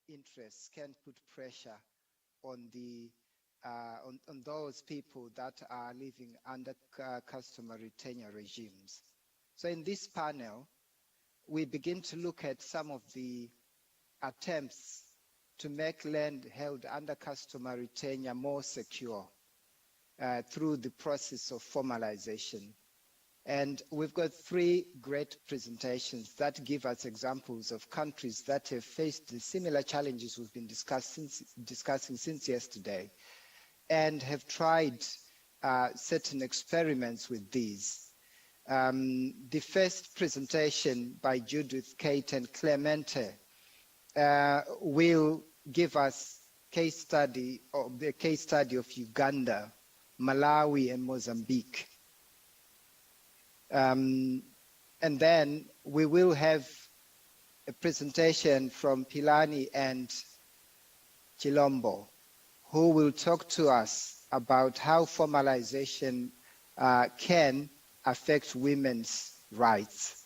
interests can put pressure on the on those people that are living under customary tenure regimes. So in this panel, we begin to look at some of the attempts to make land held under customary tenure more secure through the process of formalization. And we've got three great presentations that give us examples of countries that have faced the similar challenges we've been discussing since yesterday, and have tried certain experiments with these. The first presentation by Judith, Kate, and Clemente will give us the case study of Uganda, Malawi, and Mozambique. And then we will have a presentation from Pilani and Chilombo, who will talk to us about how formalization can affect women's rights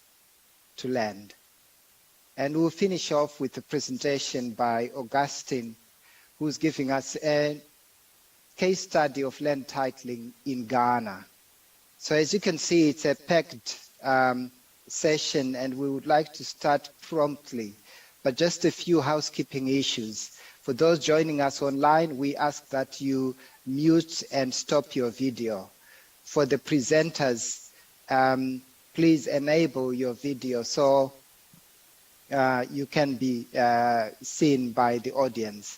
to land. And we'll finish off with a presentation by Augustine, who's giving us a case study of land titling in Ghana. So as you can see, it's a packed session, and we would like to start promptly, but just a few housekeeping issues. For those joining us online, we ask that you mute and stop your video. For the presenters, please enable your video so you can be seen by the audience.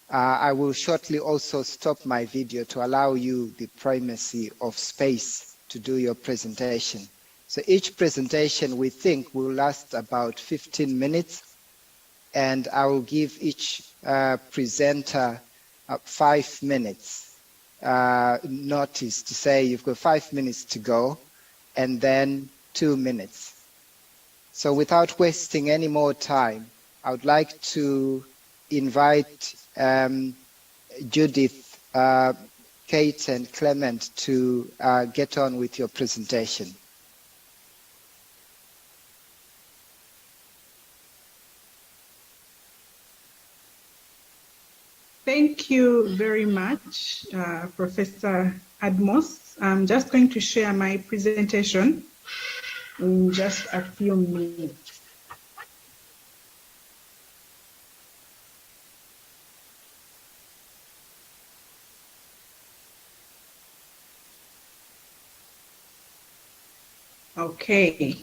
I will shortly also stop my video to allow you the primacy of space to do your presentation. So each presentation we think will last about 15 minutes, and I will give each presenter 5 minutes notice to say you've got 5 minutes to go, and then 2 minutes. So without wasting any more time, I would like to invite Judith, Kate, and Clement to get on with your presentation. Thank you very much, Professor Admos. I'm just going to share my presentation in just a few minutes. Okay.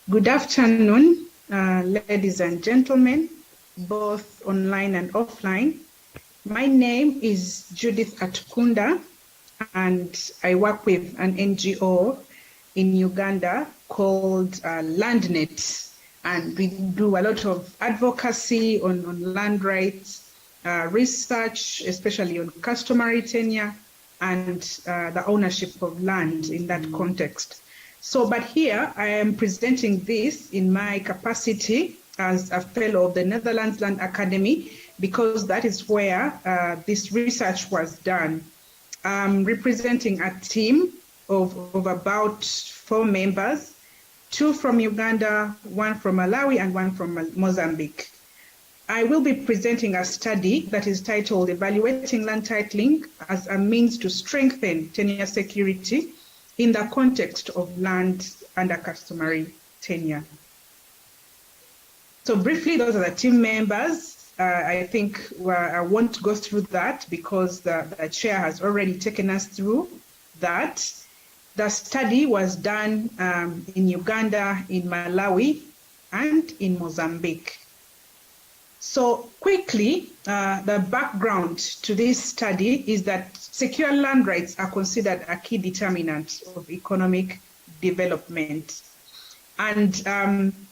Good afternoon, ladies and gentlemen, both online and offline. My name is Judith Atukunda, and I work with an NGO in Uganda called LandNet, and we do a lot of advocacy on land rights, research, especially on customary tenure and the ownership of land in that context. So, but here I am presenting this in my capacity as a fellow of the Netherlands Land Academy, because that is where this research was done. I'm representing a team of about 4 members, 2 from Uganda, 1 from Malawi, and 1 from Mozambique. I will be presenting a study that is titled Evaluating Land Titling as a Means to Strengthen Tenure Security in the Context of Land Under Customary Tenure. So briefly, those are the team members. I think I won't go through that because the chair has already taken us through that. The study was done in Uganda, in Malawi, and in Mozambique. So quickly, the background to this study is that secure land rights are considered a key determinant of economic development. And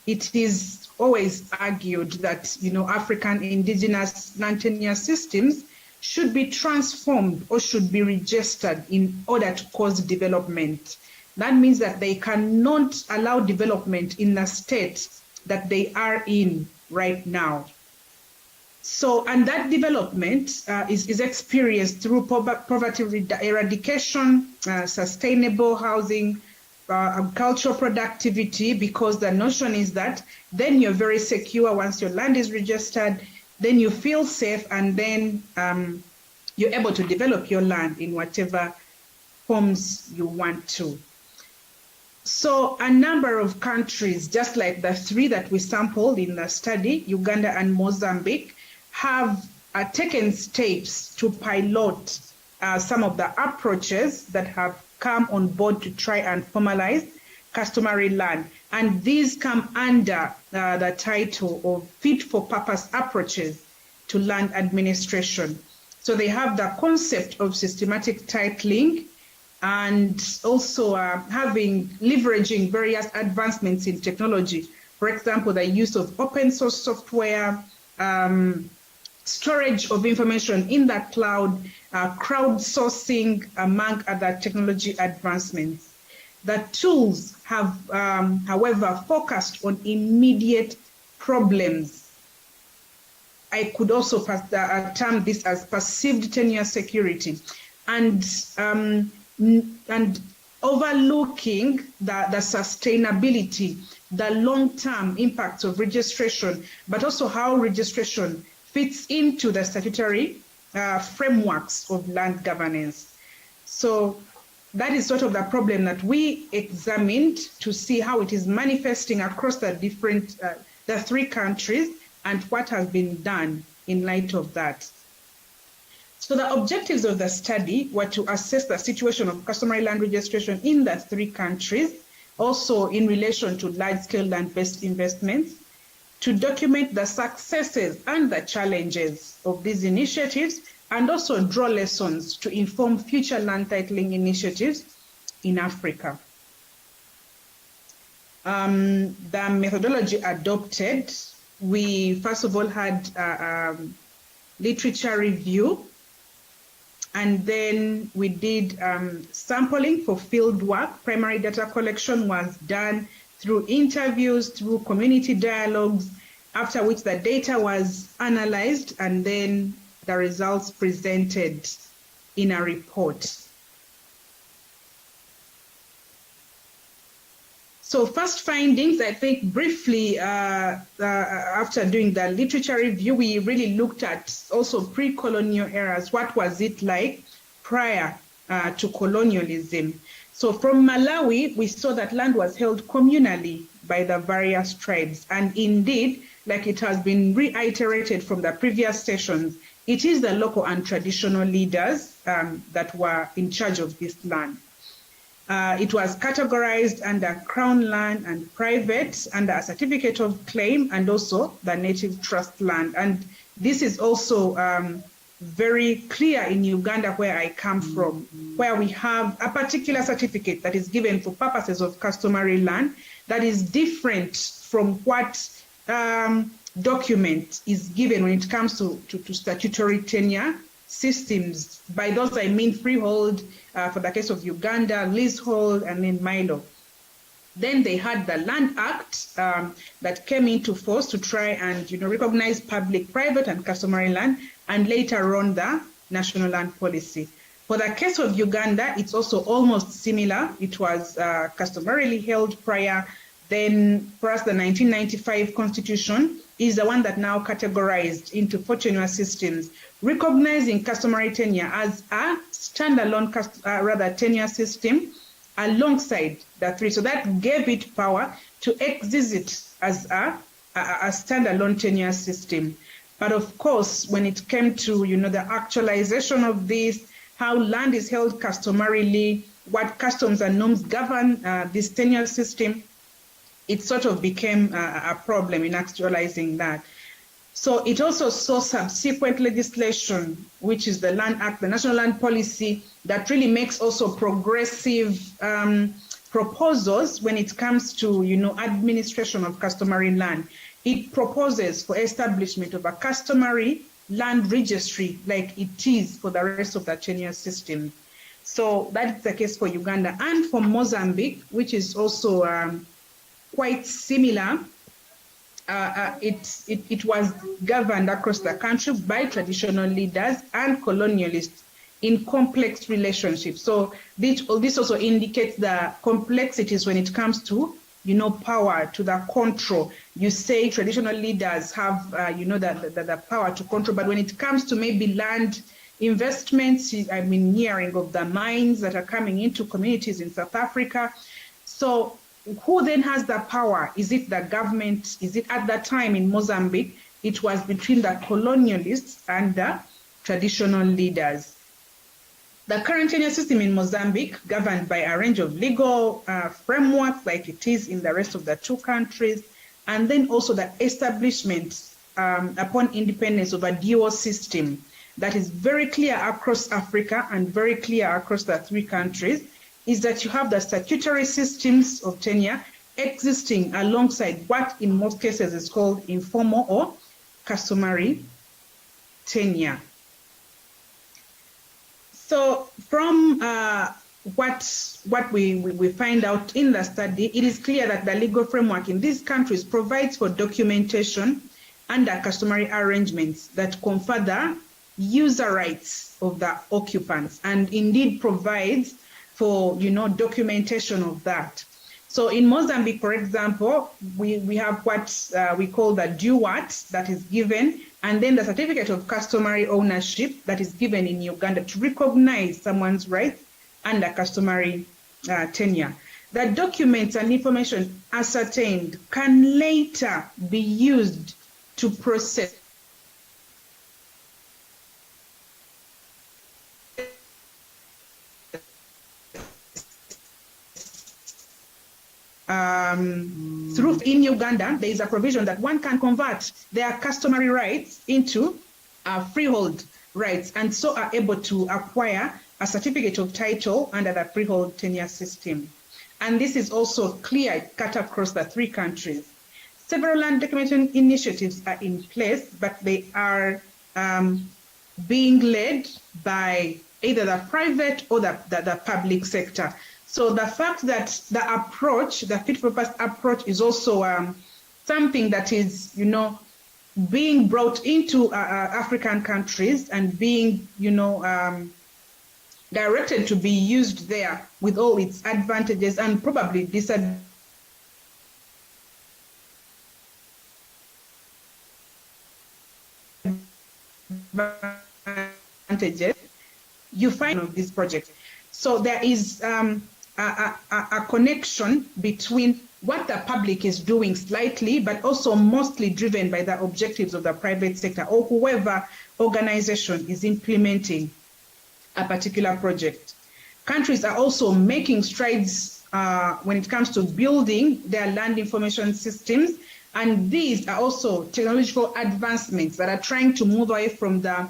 it is always argued that, African indigenous land tenure systems should be transformed or should be registered in order to cause development. That means that they cannot allow development in the state that they are in right now. So, and that development is experienced through poverty eradication, sustainable housing, agricultural productivity, because the notion is that then you're very secure once your land is registered, then you feel safe, and then you're able to develop your land in whatever forms you want to. So a number of countries, just like the three that we sampled in the study, Uganda and Mozambique, have taken steps to pilot some of the approaches that have come on board to try and formalize customary land. And these come under the title of fit-for-purpose approaches to land administration. So they have the concept of systematic titling, and also leveraging various advancements in technology. For example, the use of open source software, storage of information in the cloud, crowdsourcing, among other technology advancements. The tools have, however, focused on immediate problems. I could also term this as perceived tenure security, and overlooking the sustainability, the long-term impacts of registration, but also how registration fits into the statutory frameworks of land governance. So that is sort of the problem that we examined to see how it is manifesting across the different, the three countries, and what has been done in light of that. So the objectives of the study were to assess the situation of customary land registration in the three countries, also in relation to large-scale land-based investments, to document the successes and the challenges of these initiatives, and also draw lessons to inform future land titling initiatives in Africa. The methodology adopted, we first of all had literature review, and then we did sampling for field work. Primary data collection was done through interviews, through community dialogues, after which the data was analyzed and then the results presented in a report. So first findings, I think briefly, after doing the literature review, we really looked at also pre-colonial eras. What was it like prior to colonialism? So from Malawi, we saw that land was held communally by the various tribes. And indeed, like it has been reiterated from the previous sessions, it is the local and traditional leaders that were in charge of this land. It was categorized under Crown land and private, under a certificate of claim, and also the native trust land. And this is also very clear in Uganda, where I come from, where we have a particular certificate that is given for purposes of customary land that is different from what document is given when it comes to statutory tenure systems. By those I mean freehold, for the case of Uganda, leasehold, and then Milo. Then they had the Land Act that came into force to try and recognize public, private, and customary land, and later on the National Land Policy. For the case of Uganda, it's also almost similar. It was customarily held prior. Then for us, the 1995 Constitution is the one that now categorized into 4 tenure systems, recognizing customary tenure as a standalone tenure system alongside the 3. So that gave it power to exist as a standalone tenure system. But of course, when it came to the actualization of this, how land is held customarily, what customs and norms govern this tenure system, it sort of became a problem in actualizing that. So it also saw subsequent legislation, which is the Land Act, the National Land Policy, that really makes also progressive proposals when it comes to administration of customary land. It proposes for establishment of a customary land registry like it is for the rest of the tenure system. So that's the case for Uganda. And for Mozambique, which is also quite similar, it was governed across the country by traditional leaders and colonialists in complex relationships. So this also indicates the complexities when it comes to, power, to the control. You say traditional leaders have, the power to control, but when it comes to maybe land investments, nearing of the mines that are coming into communities in South Africa. So who then has the power? Is it the government? Is it at that time in Mozambique? It was between the colonialists and the traditional leaders. The current tenure system in Mozambique, governed by a range of legal frameworks like it is in the rest of the two countries, and then also the establishment upon independence of a dual system that is very clear across Africa and very clear across the three countries, is that you have the statutory systems of tenure existing alongside what in most cases is called informal or customary tenure. So from what we find out in the study, it is clear that the legal framework in these countries provides for documentation under customary arrangements that confer the user rights of the occupants, and indeed provides for documentation of that. So in Mozambique, for example, we have what we call the duat that is given, and then the certificate of customary ownership that is given in Uganda to recognize someone's rights under customary tenure. The documents and information ascertained can later be used to process through in Uganda, there is a provision that one can convert their customary rights into freehold rights, and so are able to acquire a certificate of title under the freehold tenure system. And this is also clear cut across the three countries. Several land documentation initiatives are in place, but they are being led by either the private or the public sector. So the fact that the approach, the fit for purpose approach, is also something that is, being brought into African countries and being, directed to be used there with all its advantages and probably disadvantages. You find of this project. So there is a connection between what the public is doing slightly, but also mostly driven by the objectives of the private sector or whoever organization is implementing a particular project. Countries are also making strides when it comes to building their land information systems, and these are also technological advancements that are trying to move away from the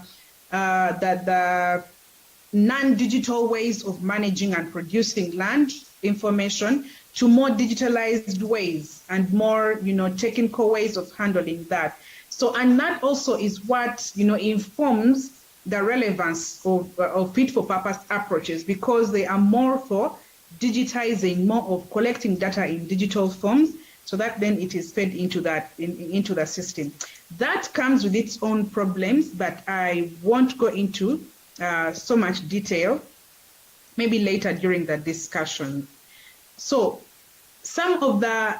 non-digital ways of managing and producing land information to more digitalized ways and more, technical ways of handling that. So, and that also is what, informs the relevance of fit-for-purpose approaches, because they are more for digitizing, more of collecting data in digital forms, so that then it is fed into that into the system. That comes with its own problems, but I won't go into so much detail, maybe later during the discussion. So some of the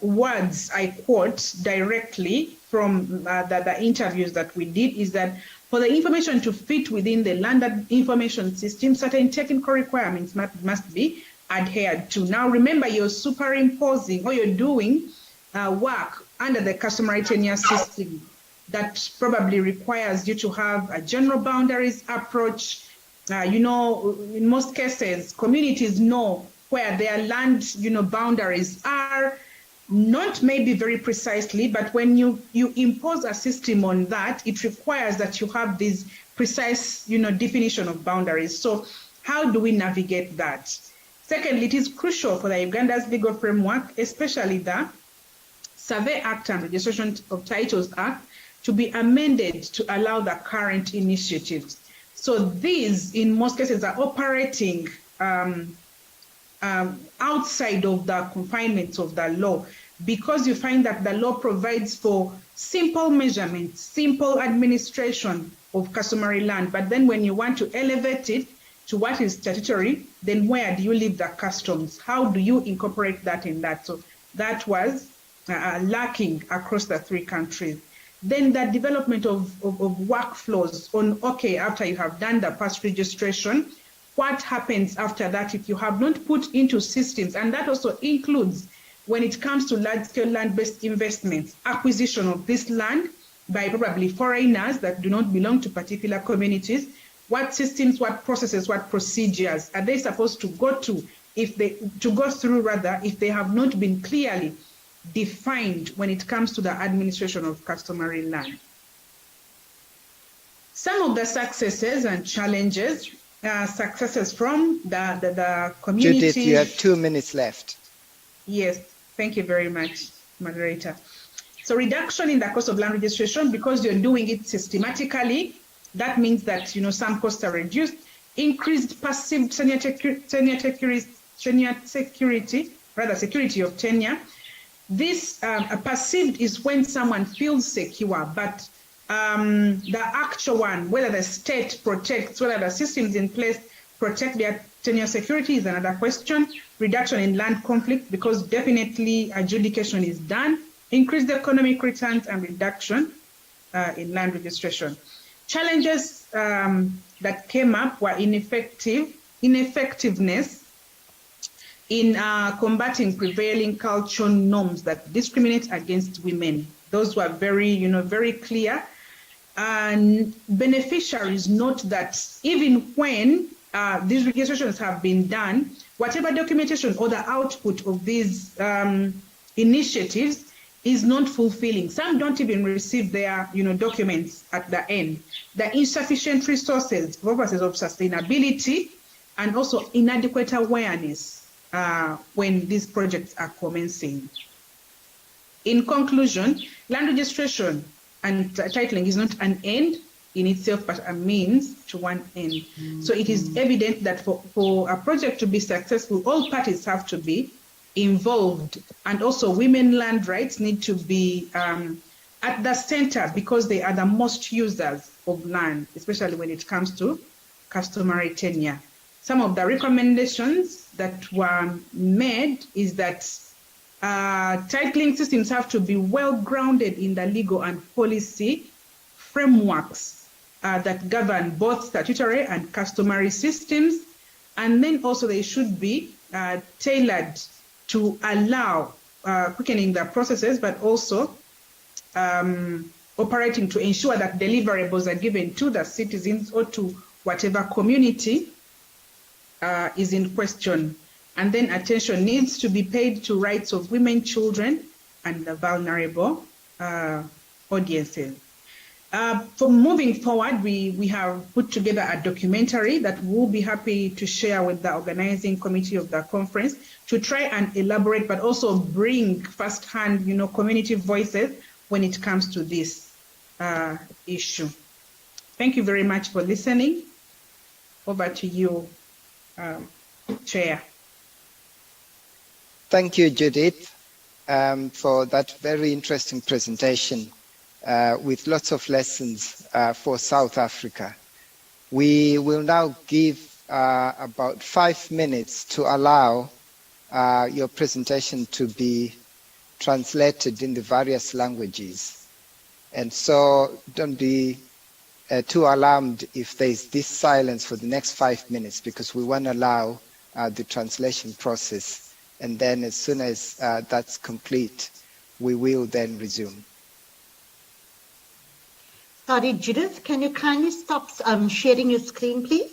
words I quote directly from the interviews that we did is that for the information to fit within the land information system, certain technical requirements must be adhered to. Now remember, you're superimposing or you're doing work under the customary tenure system that probably requires you to have a general boundaries approach. In most cases, communities know where their land, boundaries are, not maybe very precisely, but when you impose a system on that, it requires that you have this precise, definition of boundaries. So how do we navigate that? Secondly, it is crucial for the Uganda's legal framework, especially the Survey Act and Registration of Titles Act, to be amended to allow the current initiatives. So these, in most cases, are operating outside of the confinements of the law. because you find that the law provides for simple measurement, simple administration of customary land. But then when you want to elevate it to what is statutory, then where do you leave the customs? How do you incorporate that in that? So that was lacking across the three countries. Then the development of workflows on, okay, after you have done the past registration, what happens after that if you have not put into systems? And that also includes, when it comes to large-scale land-based investments, acquisition of this land by probably foreigners that do not belong to particular communities. What systems, what processes, what procedures are they supposed to go to if they have not been clearly defined when it comes to the administration of customary land? Some of the successes and challenges, successes from the community. Judith, you have 2 minutes left. Yes, thank you very much, moderator. So reduction in the cost of land registration, because you're doing it systematically, that means that some costs are reduced. Increased passive security of tenure. This perceived is when someone feels secure, but the actual one, whether the state protects, whether the systems in place protect their tenure security is another question. Reduction in land conflict, because definitely adjudication is done. Increased economic returns and reduction in land registration. Challenges that came up were ineffectiveness in combating prevailing cultural norms that discriminate against women. Those were very, very clear. And beneficiaries note that even when these registrations have been done, whatever documentation or the output of these initiatives is not fulfilling. Some don't even receive their documents at the end. The insufficient resources, purposes of sustainability, and also inadequate awareness when these projects are commencing. In conclusion, land registration and titling is not an end in itself, but a means to one end. So it is evident that for a project to be successful, all parties have to be involved, and also women land rights need to be at the center, because they are the most users of land, especially when it comes to customary tenure. Some of the recommendations that were made is that titling systems have to be well grounded in the legal and policy frameworks that govern both statutory and customary systems, and then also they should be tailored to allow quickening the processes, but also operating to ensure that deliverables are given to the citizens or to whatever community is in question. And then attention needs to be paid to rights of women, children, and the vulnerable audiences. For moving forward, we have put together a documentary that we'll be happy to share with the organizing committee of the conference to try and elaborate, but also bring first-hand, community voices when it comes to this issue. Thank you very much for listening. Over to you, Chair. Thank you, Judith, for that very interesting presentation with lots of lessons for South Africa. We will now give about 5 minutes to allow your presentation to be translated in the various languages. And so don't be too alarmed if there's this silence for the next 5 minutes, because we want to allow the translation process. And then as soon as that's complete, we will then resume. Sorry, Judith, can you kindly stop sharing your screen, please?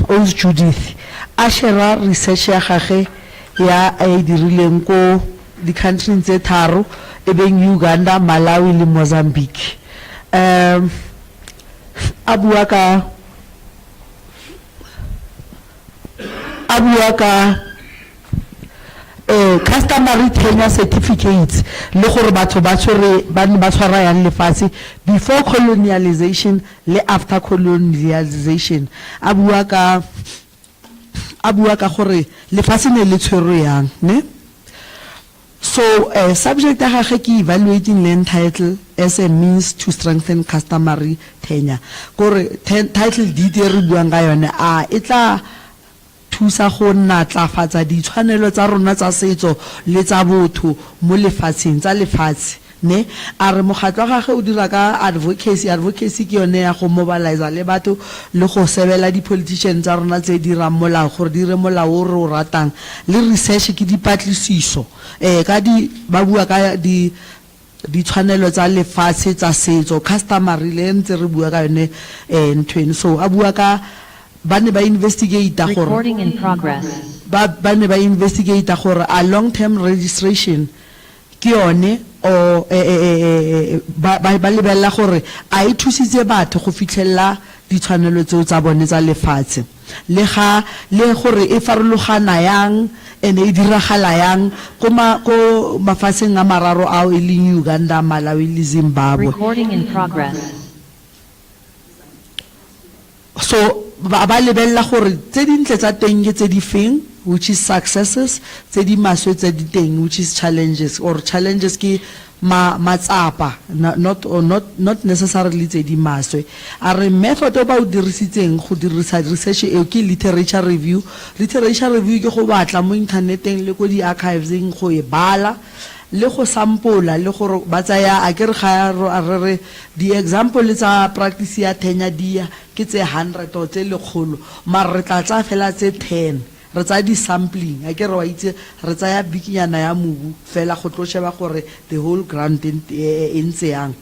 Os Judith a share research ya gage ya a dirileng ko di countries tse tharo e beng Uganda, Malawi le Mozambique. A bua customary tenure certificates le gore batho ba tshwara yang lefatshe before colonialization le after colonialization a bua ka gore lefatshe ne le tshwerwe yang ne. So subject ya gagwe ke evaluating land title as a means to strengthen customary tenure gore title deed e re buang ka yone a e tla thusa go natlafatsa ditshwanelo tsa rona tsa setso le tsa botho mo lefatsheng tsa lefatshe ne. A re mogatlo wa gagwe o dira ka advocacy ke yone ya go mobilize le batho le go sebela di politicians tsa rona tse dirang molao gore dire molao o re o ratang le research ke dipatlisiso ka ba bua ka ditshwanelo tsa lefatshe tsa setso customary le ntse re bua ka yone ntweng. So a bua ka ba ne ba investigate gore ba ne ba investigate gore a long term registration ke yone o ba lebella gore a e thusitse batho go fitlhella ditshwanelo tseo tsa bone tsa lefatshe le gore e farologana yang ene e diragala yang ko mafatsheng a mararo ao e leng Uganda, Malawi le Zimbabwe. So ba lebella gore tse dintle tsa teng ke tse di feng, which is successes, tse di maswe tse di teng, which is challenges, or challenges ke matsapa not necessarily tse di maswe. A re method o ba o dirisitseng go dirisa research e ke literature review ke go batla mo inthaneteng le ko di archiveseng go e bala le go sampola le gore ba tsaya a kere ga re di example tsa practice ya tenure dia ke tse 100 o tse lekgolo mara re tla tsa fela tse 10 re tsa di sampling a kere wa itse re tsaya bikinyana ya mobu fela go tlo sheba gore the whole ground e ntse yang,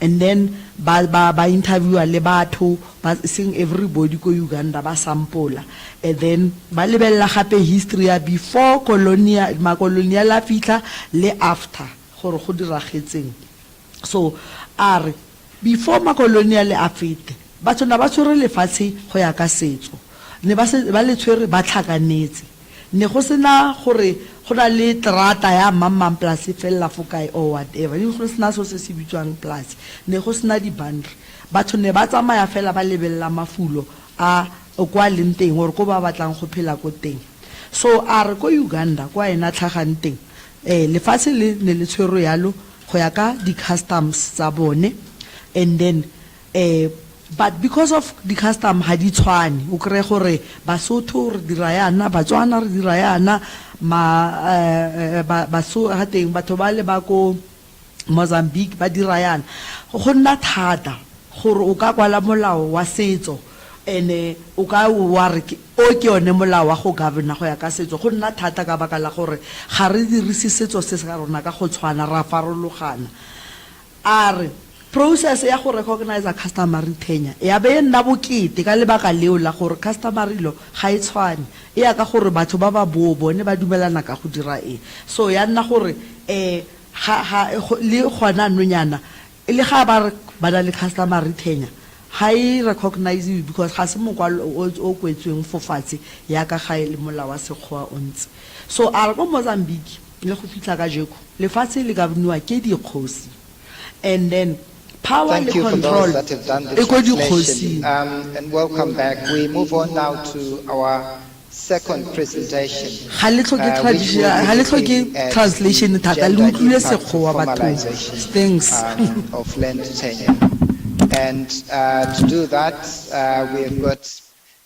and then ba interview le batho ba sing everybody ko Uganda ba sampola, and then ba lebella gape history ya before colonial a fitla le after gore go diragetseng. So are before colonial a fete batho na ba tshwere lefatshe go ya ka setso ne ba le tshwere ba tlhakanetse ne go sena gore go na le trata ya mamang place fela fokai or whatever ne go sena so se se bitswang place ne go sena di boundary batho ne ba tsamaya fela ba lebella mafulo a kwa lenteng gore ko ba batlang go phela ko teng. So a re ko Uganda kwa ena tlhagang teng lefatshe le ne le tshwero yalo go ya ka di customs tsa bone, and then but because of the custom ha di tshwane o kre gore Basotho re dira yana, Batswana re dira yana, baso ha teng batho ba le ba ko Mozambique ba dira yana. Go nna thata gore o ka kwala molao wa setso ene o ka wa re o ke one molao wa go governor go ya ka setso go nna thata ka baka la gore ga re dirise setso se se ka rona ka go tshwana ra farologana. Are process ya go recognize a customary tenure ya be nna bokete ka lebaka leo la gore customary lo ga e tshwane e ya ka gore batho ba ba bone ba dumelana ka go dira so ya nna gore le gona nonyana le ga ba le customary tenure ga e recognize because ga se mokwalo o kwetsweng fo fatshe ya ka ga le molao wa sekgowa o ntse. So a re go Mozambique le go fitla ka jeko lefatshe le ka boniwa ke dikgosi, and then power Thank you for control. those that have done the translation. And welcome back. We move on now to our second presentation. Translation thata le utlwile sekgowa batho. Thanks. Of land tenure. And to do that, we have got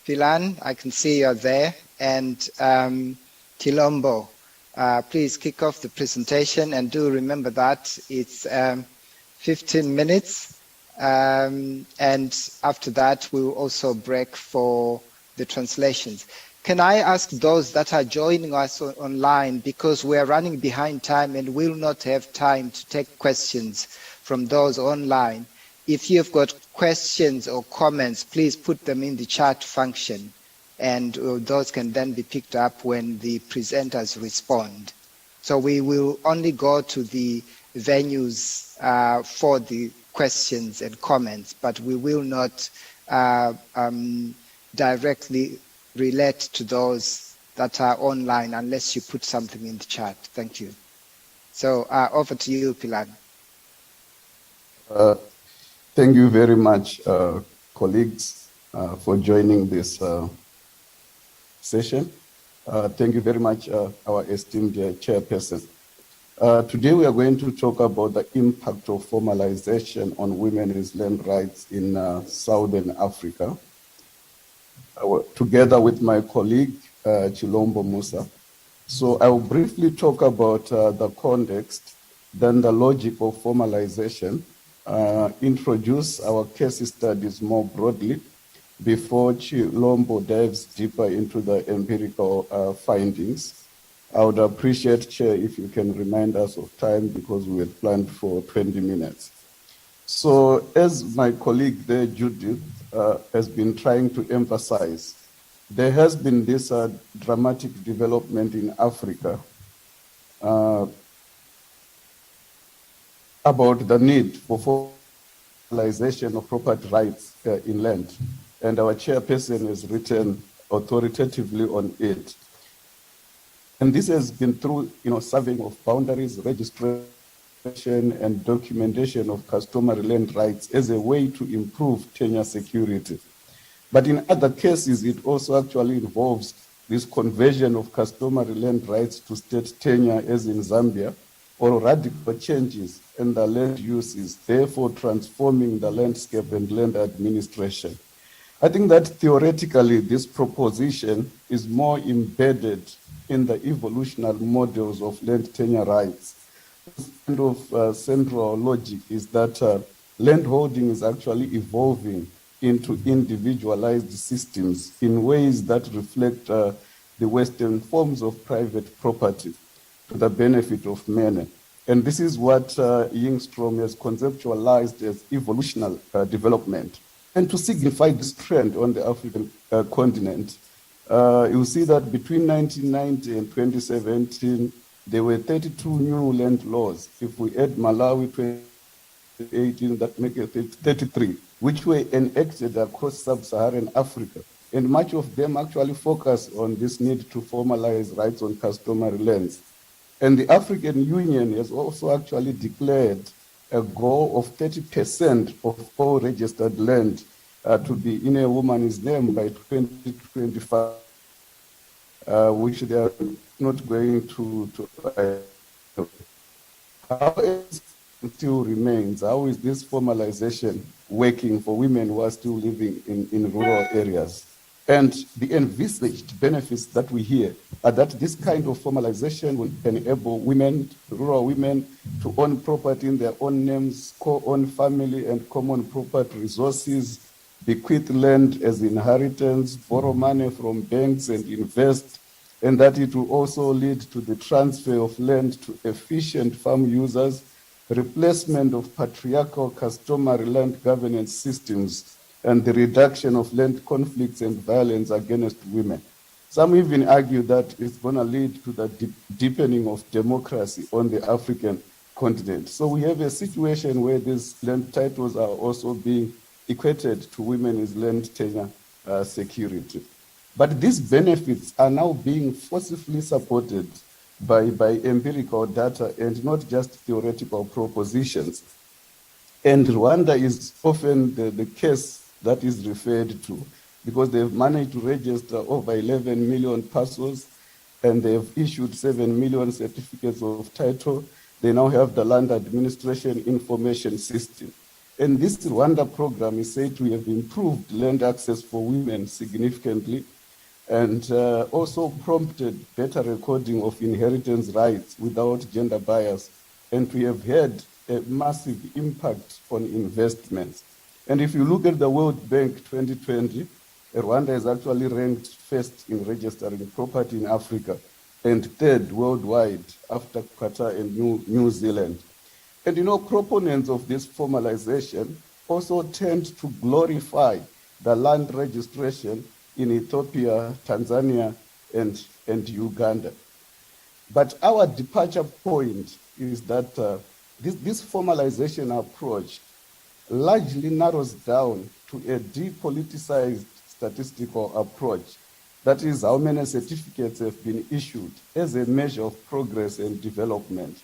Pilan, I can see you're there, and Tilombo. Please kick off the presentation, and do remember that it's 15 minutes, and after that we'll also break for the translations. Can I ask those that are joining us online, because we are running behind time and will not have time to take questions from those online, if you've got questions or comments, please put them in the chat function, and those can then be picked up when the presenters respond. So we will only go to the venues for the questions and comments, but we will not directly relate to those that are online unless you put something in the chat. Thank you. So over to you, Pilani. Thank you very much, colleagues, for joining this session. Thank you very much, our esteemed chairperson. Today we are going to talk about the impact of formalization on women's land rights in Southern Africa, together with my colleague, Chilombo Musa. So I will briefly talk about the context, then the logic of formalization, introduce our case studies more broadly before Chilombo dives deeper into the empirical findings. I would appreciate, Chair, if you can remind us of time because we had planned for 20 minutes. So as my colleague there, Judith, has been trying to emphasize, there has been this dramatic development in Africa about the need for formalization of property rights in land. And our chairperson has written authoritatively on it. And this has been through, surveying of boundaries, registration, and documentation of customary land rights as a way to improve tenure security. But in other cases, it also actually involves this conversion of customary land rights to state tenure, as in Zambia, or radical changes in the land uses, therefore transforming the landscape and land administration. I think that theoretically, this proposition is more embedded in the evolutionary models of land tenure rights. This kind of central logic is that landholding is actually evolving into individualized systems in ways that reflect the Western forms of private property to the benefit of many. And this is what Yingstrom has conceptualized as evolutionary development. And to signify this trend on the African continent, you'll see that between 1990 and 2017, there were 32 new land laws. If we add Malawi 2018, that makes it 33, which were enacted across sub-Saharan Africa. And much of them actually focus on this need to formalize rights on customary lands. And the African Union has also actually declared a goal of 30% of all registered land to be in a woman's name by 2025, which they are not going to how it still remains. How is this formalization working for women who are still living in rural areas? And the envisaged benefits that we hear are that this kind of formalization will enable women, rural women, to own property in their own names, co-own family and common property resources, bequeath land as inheritance, borrow money from banks and invest, and that it will also lead to the transfer of land to efficient farm users, replacement of patriarchal customary land governance systems, and the reduction of land conflicts and violence against women. Some even argue that it's going to lead to the deepening of democracy on the African continent. So we have a situation where these land titles are also being equated to women's land tenure security. But these benefits are now being forcefully supported by empirical data and not just theoretical propositions. And Rwanda is often the case that is referred to, because they've managed to register over 11 million parcels and they've issued 7 million certificates of title. They now have the Land Administration Information System. And this Rwanda program is said to have improved land access for women significantly and also prompted better recording of inheritance rights without gender bias, and we have had a massive impact on investments. And if you look at the World Bank 2020, Rwanda is actually ranked first in registering property in Africa and third worldwide after Qatar and New Zealand. And proponents of this formalization also tend to glorify the land registration in Ethiopia, Tanzania, and Uganda. But our departure point is that this formalization approach largely narrows down to a depoliticized statistical approach. That is how many certificates have been issued as a measure of progress and development.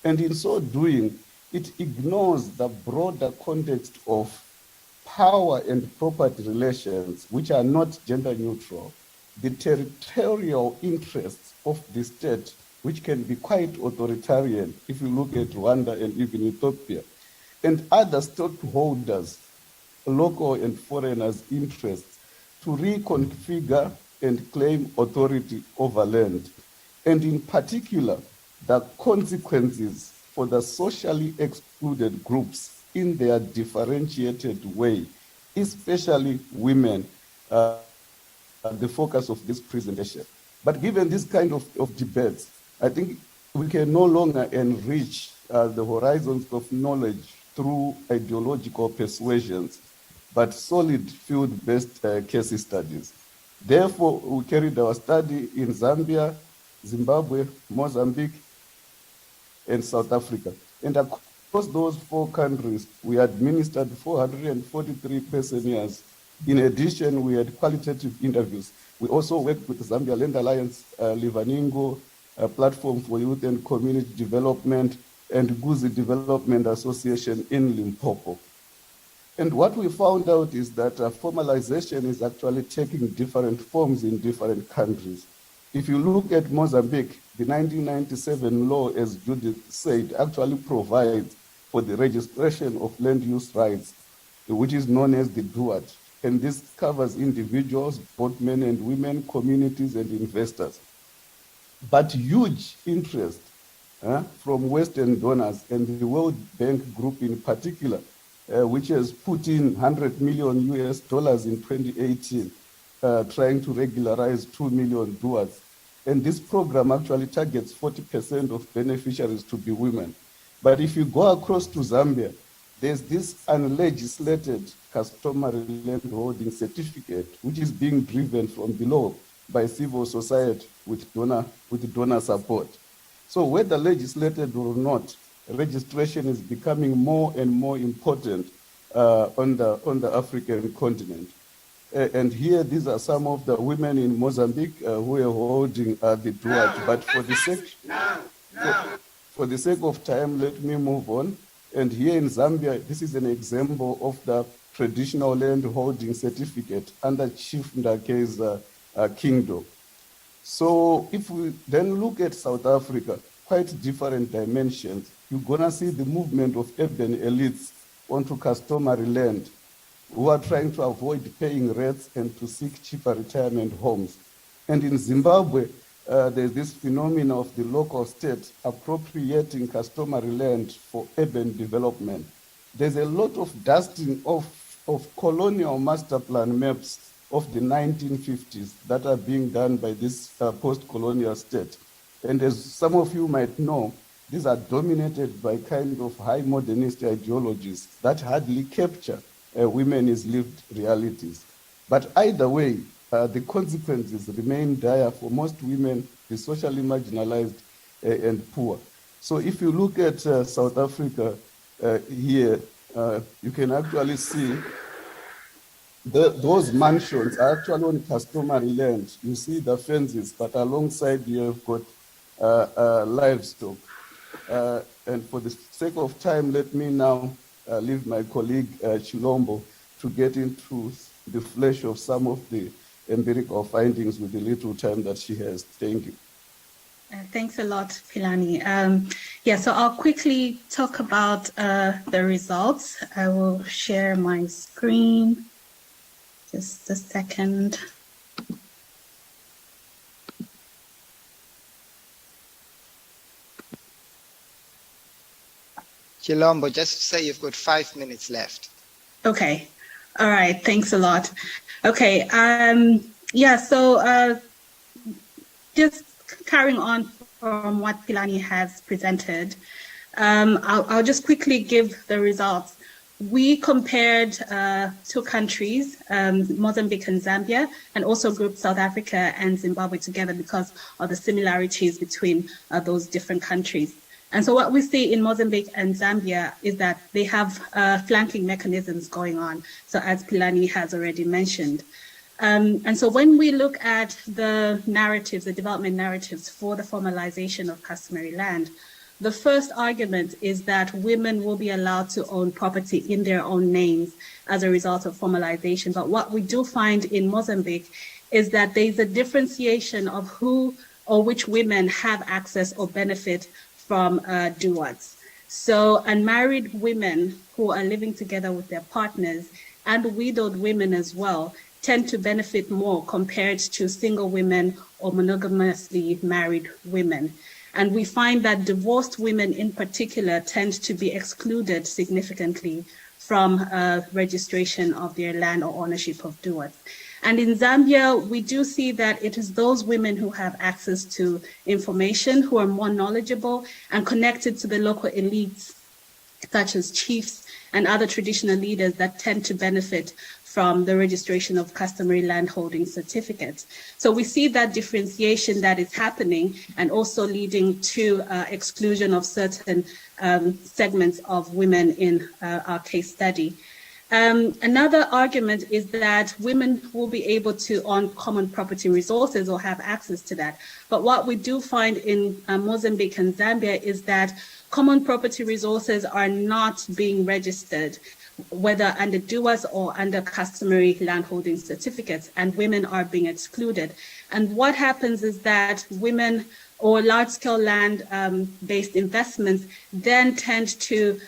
And in so doing, it ignores the broader context of power and property relations, which are not gender neutral, the territorial interests of the state, which can be quite authoritarian if you look at Rwanda and even Ethiopia, and other stakeholders, local and foreigners' interests, to reconfigure and claim authority over land, and in particular, the consequences for the socially excluded groups in their differentiated way, especially women, the focus of this presentation. But given this kind of debates, I think we can no longer enrich the horizons of knowledge through ideological persuasions, but solid field-based case studies. Therefore, we carried our study in Zambia, Zimbabwe, Mozambique, and South Africa. And across those 4 countries, we administered 443 questionnaires. In addition, we had qualitative interviews. We also worked with the Zambia Land Alliance, Livaningo, a platform for youth and community development, and Guzi Development Association in Limpopo. And what we found out is that formalization is actually taking different forms in different countries. If you look at Mozambique, the 1997 law, as Judith said, actually provides for the registration of land use rights, which is known as the DUAT. And this covers individuals, both men and women, communities and investors. But huge interest from Western donors and the World Bank Group in particular, which has put in $100 million in 2018, trying to regularize 2 million DUATs. And this program actually targets 40% of beneficiaries to be women. But if you go across to Zambia, there's this unlegislated customary landholding certificate, which is being driven from below by civil society with donor support. So whether legislated or not, registration is becoming more and more important on the African continent. And here, these are some of the women in Mozambique who are holding the DUAT. But for the sake of time, let me move on. And here in Zambia, this is an example of the traditional land holding certificate under Chief Ndake's kingdom. So if we then look at South Africa, quite different dimensions, you're gonna see the movement of urban elites onto customary land who are trying to avoid paying rates and to seek cheaper retirement homes. And in Zimbabwe, there's this phenomenon of the local state appropriating customary land for urban development. There's a lot of dusting of colonial master plan maps of the 1950s that are being done by this post-colonial state. And as some of you might know, these are dominated by kind of high modernist ideologies that hardly capture women's lived realities. But either way, the consequences remain dire for most women, the socially marginalized and poor. So if you look at South Africa here, you can actually see those mansions are actually on customary land. You see the fences, but alongside you have got livestock. And for the sake of time, let me now leave my colleague Chilombo to get into the flesh of some of the empirical findings with the little time that she has. Thank you. Thanks a lot, Philani. So I'll quickly talk about the results. I will share my screen. Just a second. Chilombo, just to say you've got 5 minutes left. Okay. All right. Thanks a lot. Okay. So just carrying on from what Philani has presented, I'll just quickly give the results. We compared 2 countries, Mozambique and Zambia, and also grouped South Africa and Zimbabwe together because of the similarities between those different countries. And so what we see in Mozambique and Zambia is that they have flanking mechanisms going on, so as Philani has already mentioned. And so when we look at the narratives, the development narratives for the formalization of customary land, the first argument is that women will be allowed to own property in their own names as a result of formalization. But what we do find in Mozambique is that there's a differentiation of who or which women have access or benefit from DUATs. So unmarried women who are living together with their partners, and widowed women as well, tend to benefit more compared to single women or monogamously married women. And we find that divorced women in particular tend to be excluded significantly from registration of their land or ownership of DUATs. And in Zambia, we do see that it is those women who have access to information, who are more knowledgeable and connected to the local elites, such as chiefs and other traditional leaders, that tend to benefit from the registration of customary landholding certificates. So we see that differentiation that is happening and also leading to exclusion of certain segments of women in our case study. Another argument is that women will be able to own common property resources or have access to that. But what we do find in Mozambique and Zambia is that common property resources are not being registered, whether under DUAs or under customary landholding certificates, and women are being excluded. And what happens is that women or large-scale land-based investments then tend to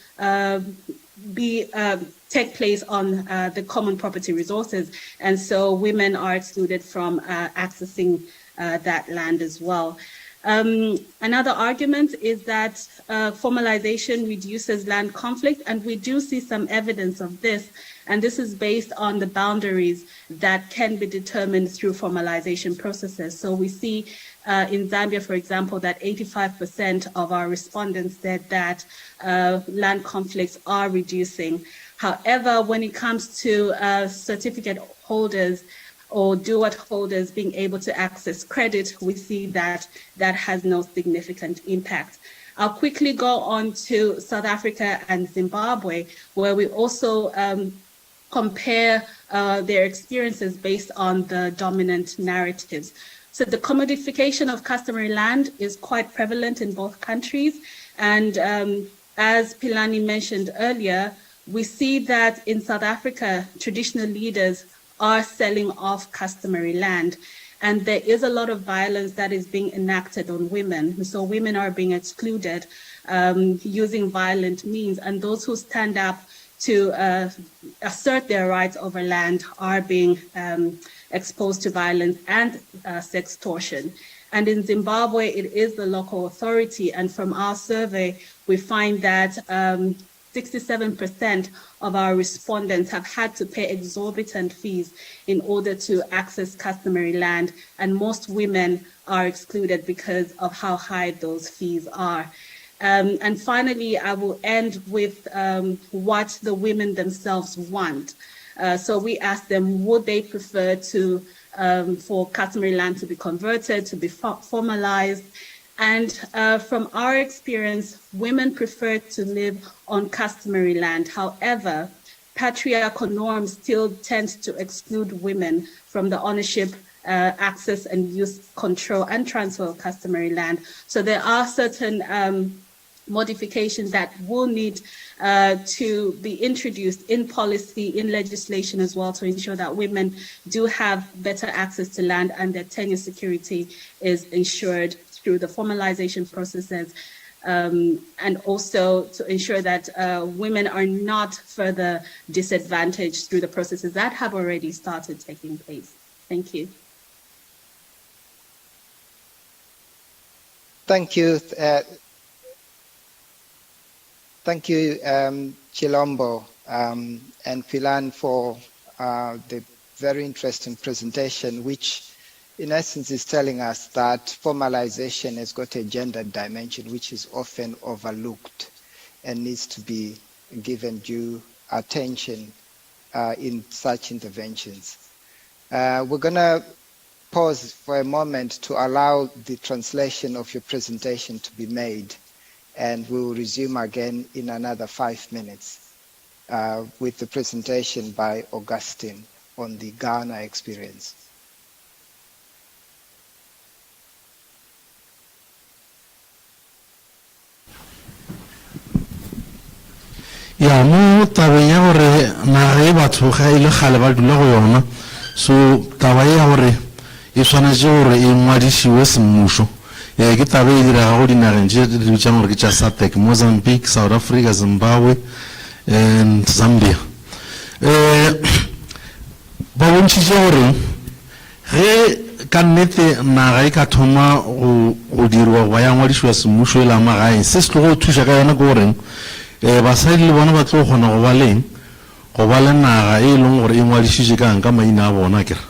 take place on the common property resources, and so women are excluded from accessing that land as well. Another argument is that formalization reduces land conflict, and we do see some evidence of this, and this is based on the boundaries that can be determined through formalization processes. So we see in Zambia, for example, that 85% of our respondents said that land conflicts are reducing. However, when it comes to certificate holders or DUAT holders being able to access credit, we see that that has no significant impact. I'll quickly go on to South Africa and Zimbabwe, where we also compare their experiences based on the dominant narratives. So the commodification of customary land is quite prevalent in both countries. And as Philani mentioned earlier, we see that in South Africa, traditional leaders are selling off customary land. And there is a lot of violence that is being enacted on women. So women are being excluded using violent means. And those who stand up to assert their rights over land are being exposed to violence and sextortion. And in Zimbabwe, it is the local authority. And from our survey, we find that 67% of our respondents have had to pay exorbitant fees in order to access customary land, and most women are excluded because of how high those fees are. And finally, I will end with what the women themselves want. So we asked them, would they prefer to for customary land to be converted, to be formalized? And from our experience, women prefer to live on customary land. However, patriarchal norms still tend to exclude women from the ownership, access and use, control and transfer of customary land. So there are certain modifications that will need to be introduced in policy, in legislation as well, to ensure that women do have better access to land and their tenure security is ensured through the formalization processes, and also to ensure that women are not further disadvantaged through the processes that have already started taking place. Thank you. Thank you. Thank you, Chilombo and Philan, for the very interesting presentation, which in essence is telling us that formalization has got a gender dimension, which is often overlooked and needs to be given due attention in such interventions. We're going to pause for a moment to allow the translation of your presentation to be made, and we will resume again in another 5 minutes with the presentation by Augustine. on the Ghana experience. Ya mo tabeng ya gore naga e batho ga ile kgale ba dula go yona, so taba ya gore e tshwanetse gore e ngwadisiwe semmušo. Ke taba e direga go dinageng tse di bitsang gore ke tša SADC, Mozambique, South Africa, Zimbabwe and Zambia. Ba bontšhitše gore ge ka nnete naga e ka thoma go dirwa go ya ngwadišiwa semmušo e la magaeng, se se tlo go thuša ka yona ke goreng basadi le bona ba tlo kgona go ba leng go ba le naga e leng gore e ngwadišitše kang ka maina a bona kere.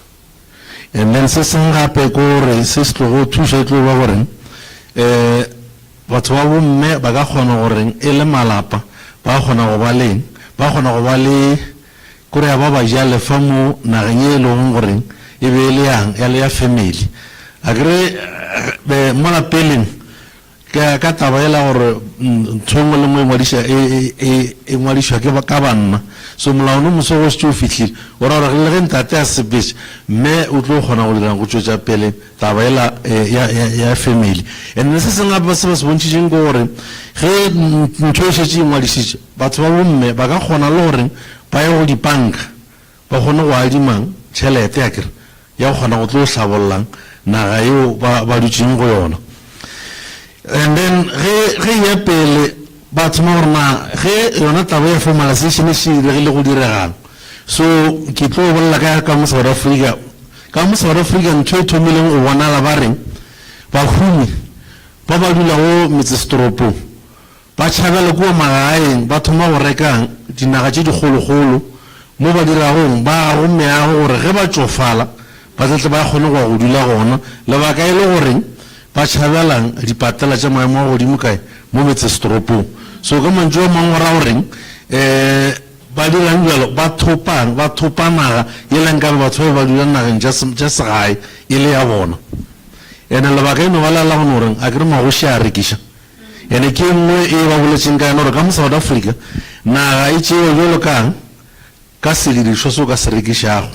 And then se seng gape ke gore se se tlo go thuša e tlo ba goreng batho ba bomme ba ka kgona goreng e le malapa ba kgona go ba leng, ba kgona go ba le kore ya ba ba jale fa mo nageng e leng goreng e be le yang ya le ya family a kere mo lapeleng ka taba e la gore ntho engwe le mo e ngwadišwa ke ka banna, so molao no moso go se o fitlhile o ra gore le ge ntate a sepetše mme o tlo kgona go dirang go tšwetša pele taba ela ya family. And se seng gape se ba se bontšhitšeng ke gore ge ntho e šetše e ngwadišitše batho ba bomme ba ka kgona le gore ba ye go dipanka ba kgone go adimang tšhelete ya kere ya go kgona go tlo hlabollang naga eo ba dutšeng go yona. And then ge ya pele ba thoma gore na ge yona taba ya formalisation e se diregile go diregang, so ke tlo bolela ka mo South Africa. Ka mo South Africa ntho e thomileng o bonala ba reng bahumi ba ba dula go metsesetoropong ba tšhabela kua magaeng ba thoma go rekang dinaga tše dikgolokgolo mo ba diragong ba go meago gore ge ba tšofala ba tlatle ba kgone go dula gona, lebaka e le goreng ba tšhabelang dipatela tša maemo a godimo kae mo metsesetoropong. So ka mantšu a mangwe ra goreng ba dirang jalo ba thopa naga e leng kabe batho ba dula nageng tša segae e le ya bona. Ene lebaka eno ba lela gone goreng a kere magoši a rekiša, ene ke nngwe e ba boletseng ka yona gore ka mo South Africa naga e tšewa jalo ka sedirišwa se o ka se rekišago,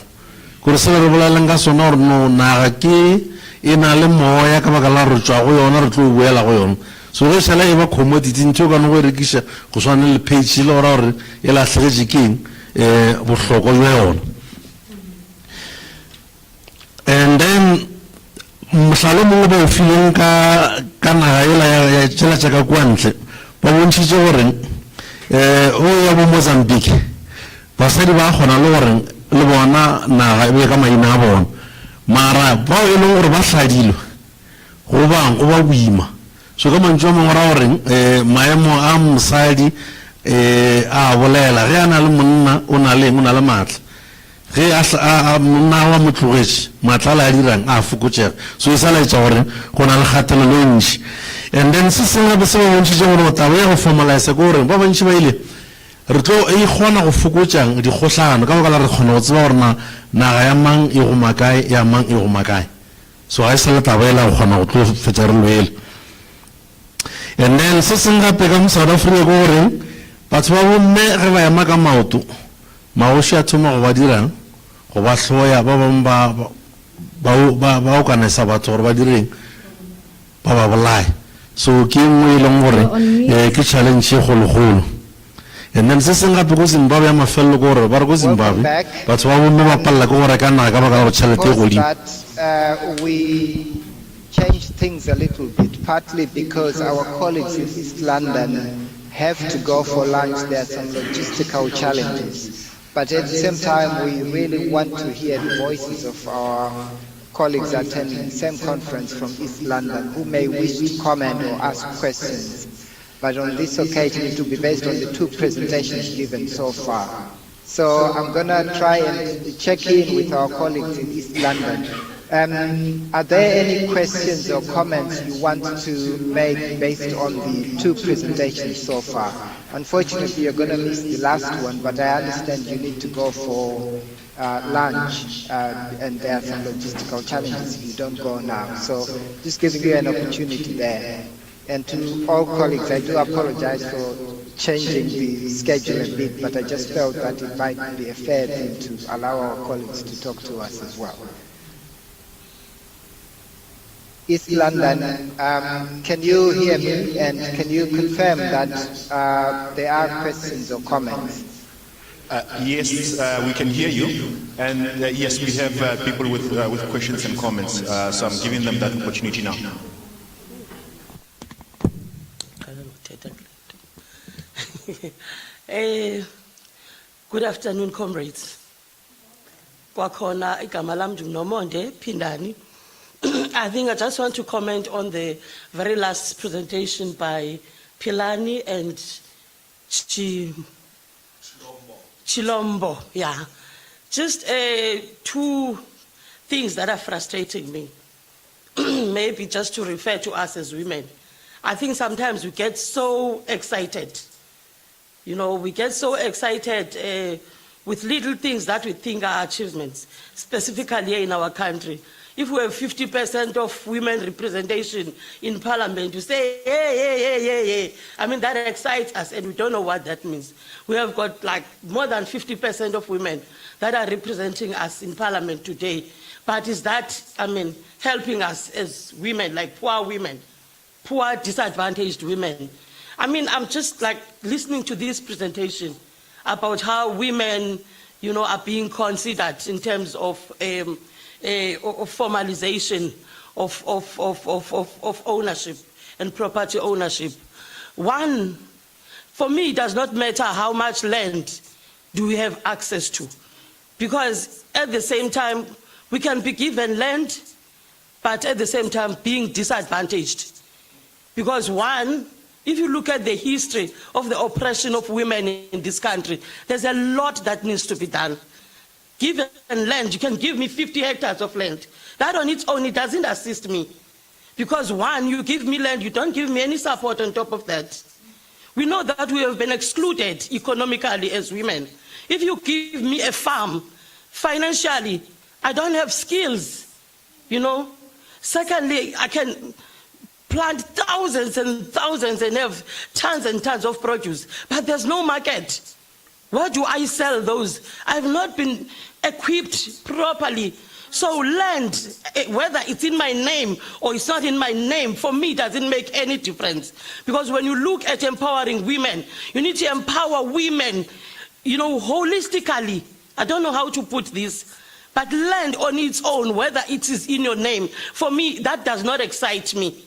kore se le re boleleng ka sona gore no naga ke e na le moya ka baka la re tšwa go yona re tlo boela go yona. So ge šala e ba commodity ntho o ka no go e rekiša go swane le page le gora gore e latlhegetše keng bohlokwa jwa yona. And then mohlalo mongwe ba o fileng ka naga ela ya tšela tša ka kua ntle ba bontšhitše goreng o ya bo Mozambique basadi ba kgona le goreng le bona naga e be ka maina a bona, mara bao e leng gore ba hladilwe go bang go ba boima. So ka mantšu a mangwe ra goreng maemo a mosadi a bolela ge a na le monna o na le maatla, ge monna wa mo tlogetše maatla a dirang a fokotšega, so e sa laetša gore go na le kgatelelo e ntši. And then se sengwe se ba bontšhitše gore taba ya go formalisa ke gore ba bantši ba ile re tlo e kgona go fokotšang dikgohlano ka baka la re kgona go tseba gore naga ya mang e go makae ya mang e go makae, so ga e sa le taba ela go kgona go tlo fetša re loele. And then se seng gape ka mo South Africa ke gore batho ba bomme ge ba ema ka maoto magoši a thoma go ba dirang go ba hloya, ba bangwe ba okanesa batho gore ba direng ba ba bolae. So ke nngwe e leng gore ke challenge e kgolokgolo. And then se seng gape ko Zimbabwe ya mafelelo ke gore ba re ko Zimbabwe batho ba bomme ba palela ke gore ka naga ka baka la gore tšhelete e godimo. We changed things a little bit, partly because our colleagues in East London have to go for lunch. There are some logistical challenges. But at the same time, we really want to hear the voices of our colleagues attending the same conference from East London who may wish to comment or ask questions. But on this occasion, it will be based on the two presentations given so far. So I'm going to try and check in with our colleagues in East London. Are there any questions or comments you want to make based on the two presentations so far? Unfortunately, you're going to miss the last one, but I understand you need to go for lunch, and there are some logistical challenges if you don't go now. So just giving you an opportunity there. And to all colleagues, I do apologize for changing the schedule a bit, but I just felt that it might be a fair thing to allow our colleagues to talk to us as well. East London, can you hear me, and can you confirm that there are questions or comments? Yes, we can hear you, and yes, we have people with questions and comments, so I'm giving them that opportunity now. Good afternoon, comrades. Kwakhona igama lam ndinomonde Phindani. I think I just want to comment on the very last presentation by Philani and Chilombo. Yeah, just two things that are frustrating me. Maybe just to refer to us as women. I think sometimes we get so excited. You know, we get so excited with little things that we think are achievements, specifically here in our country. If we have 50% of women representation in parliament, you say, hey. I mean, that excites us, and we don't know what that means. We have got like more than 50% of women that are representing us in parliament today. But is that, I mean, helping us as women, like poor women, poor disadvantaged women? I mean, I'm just like listening to this presentation about how women, you know, are being considered in terms of formalization of ownership and property ownership. One, for me, it does not matter how much land do we have access to, because at the same time, we can be given land, but at the same time being disadvantaged. Because one, if you look at the history of the oppression of women in this country, there's a lot that needs to be done. Given land, you can give me 50 hectares of land. That on its own, it doesn't assist me. Because one, you give me land, you don't give me any support on top of that. We know that we have been excluded economically as women. If you give me a farm, financially, I don't have skills, you know. Secondly, I can plant thousands and thousands and have tons and tons of produce, but there's no market. Where do I sell those? I've not been equipped properly. So land, whether it's in my name or it's not in my name, for me doesn't make any difference. Because when you look at empowering women, you need to empower women, you know, holistically. I don't know how to put this, but land on its own, whether it is in your name, for me, that does not excite me.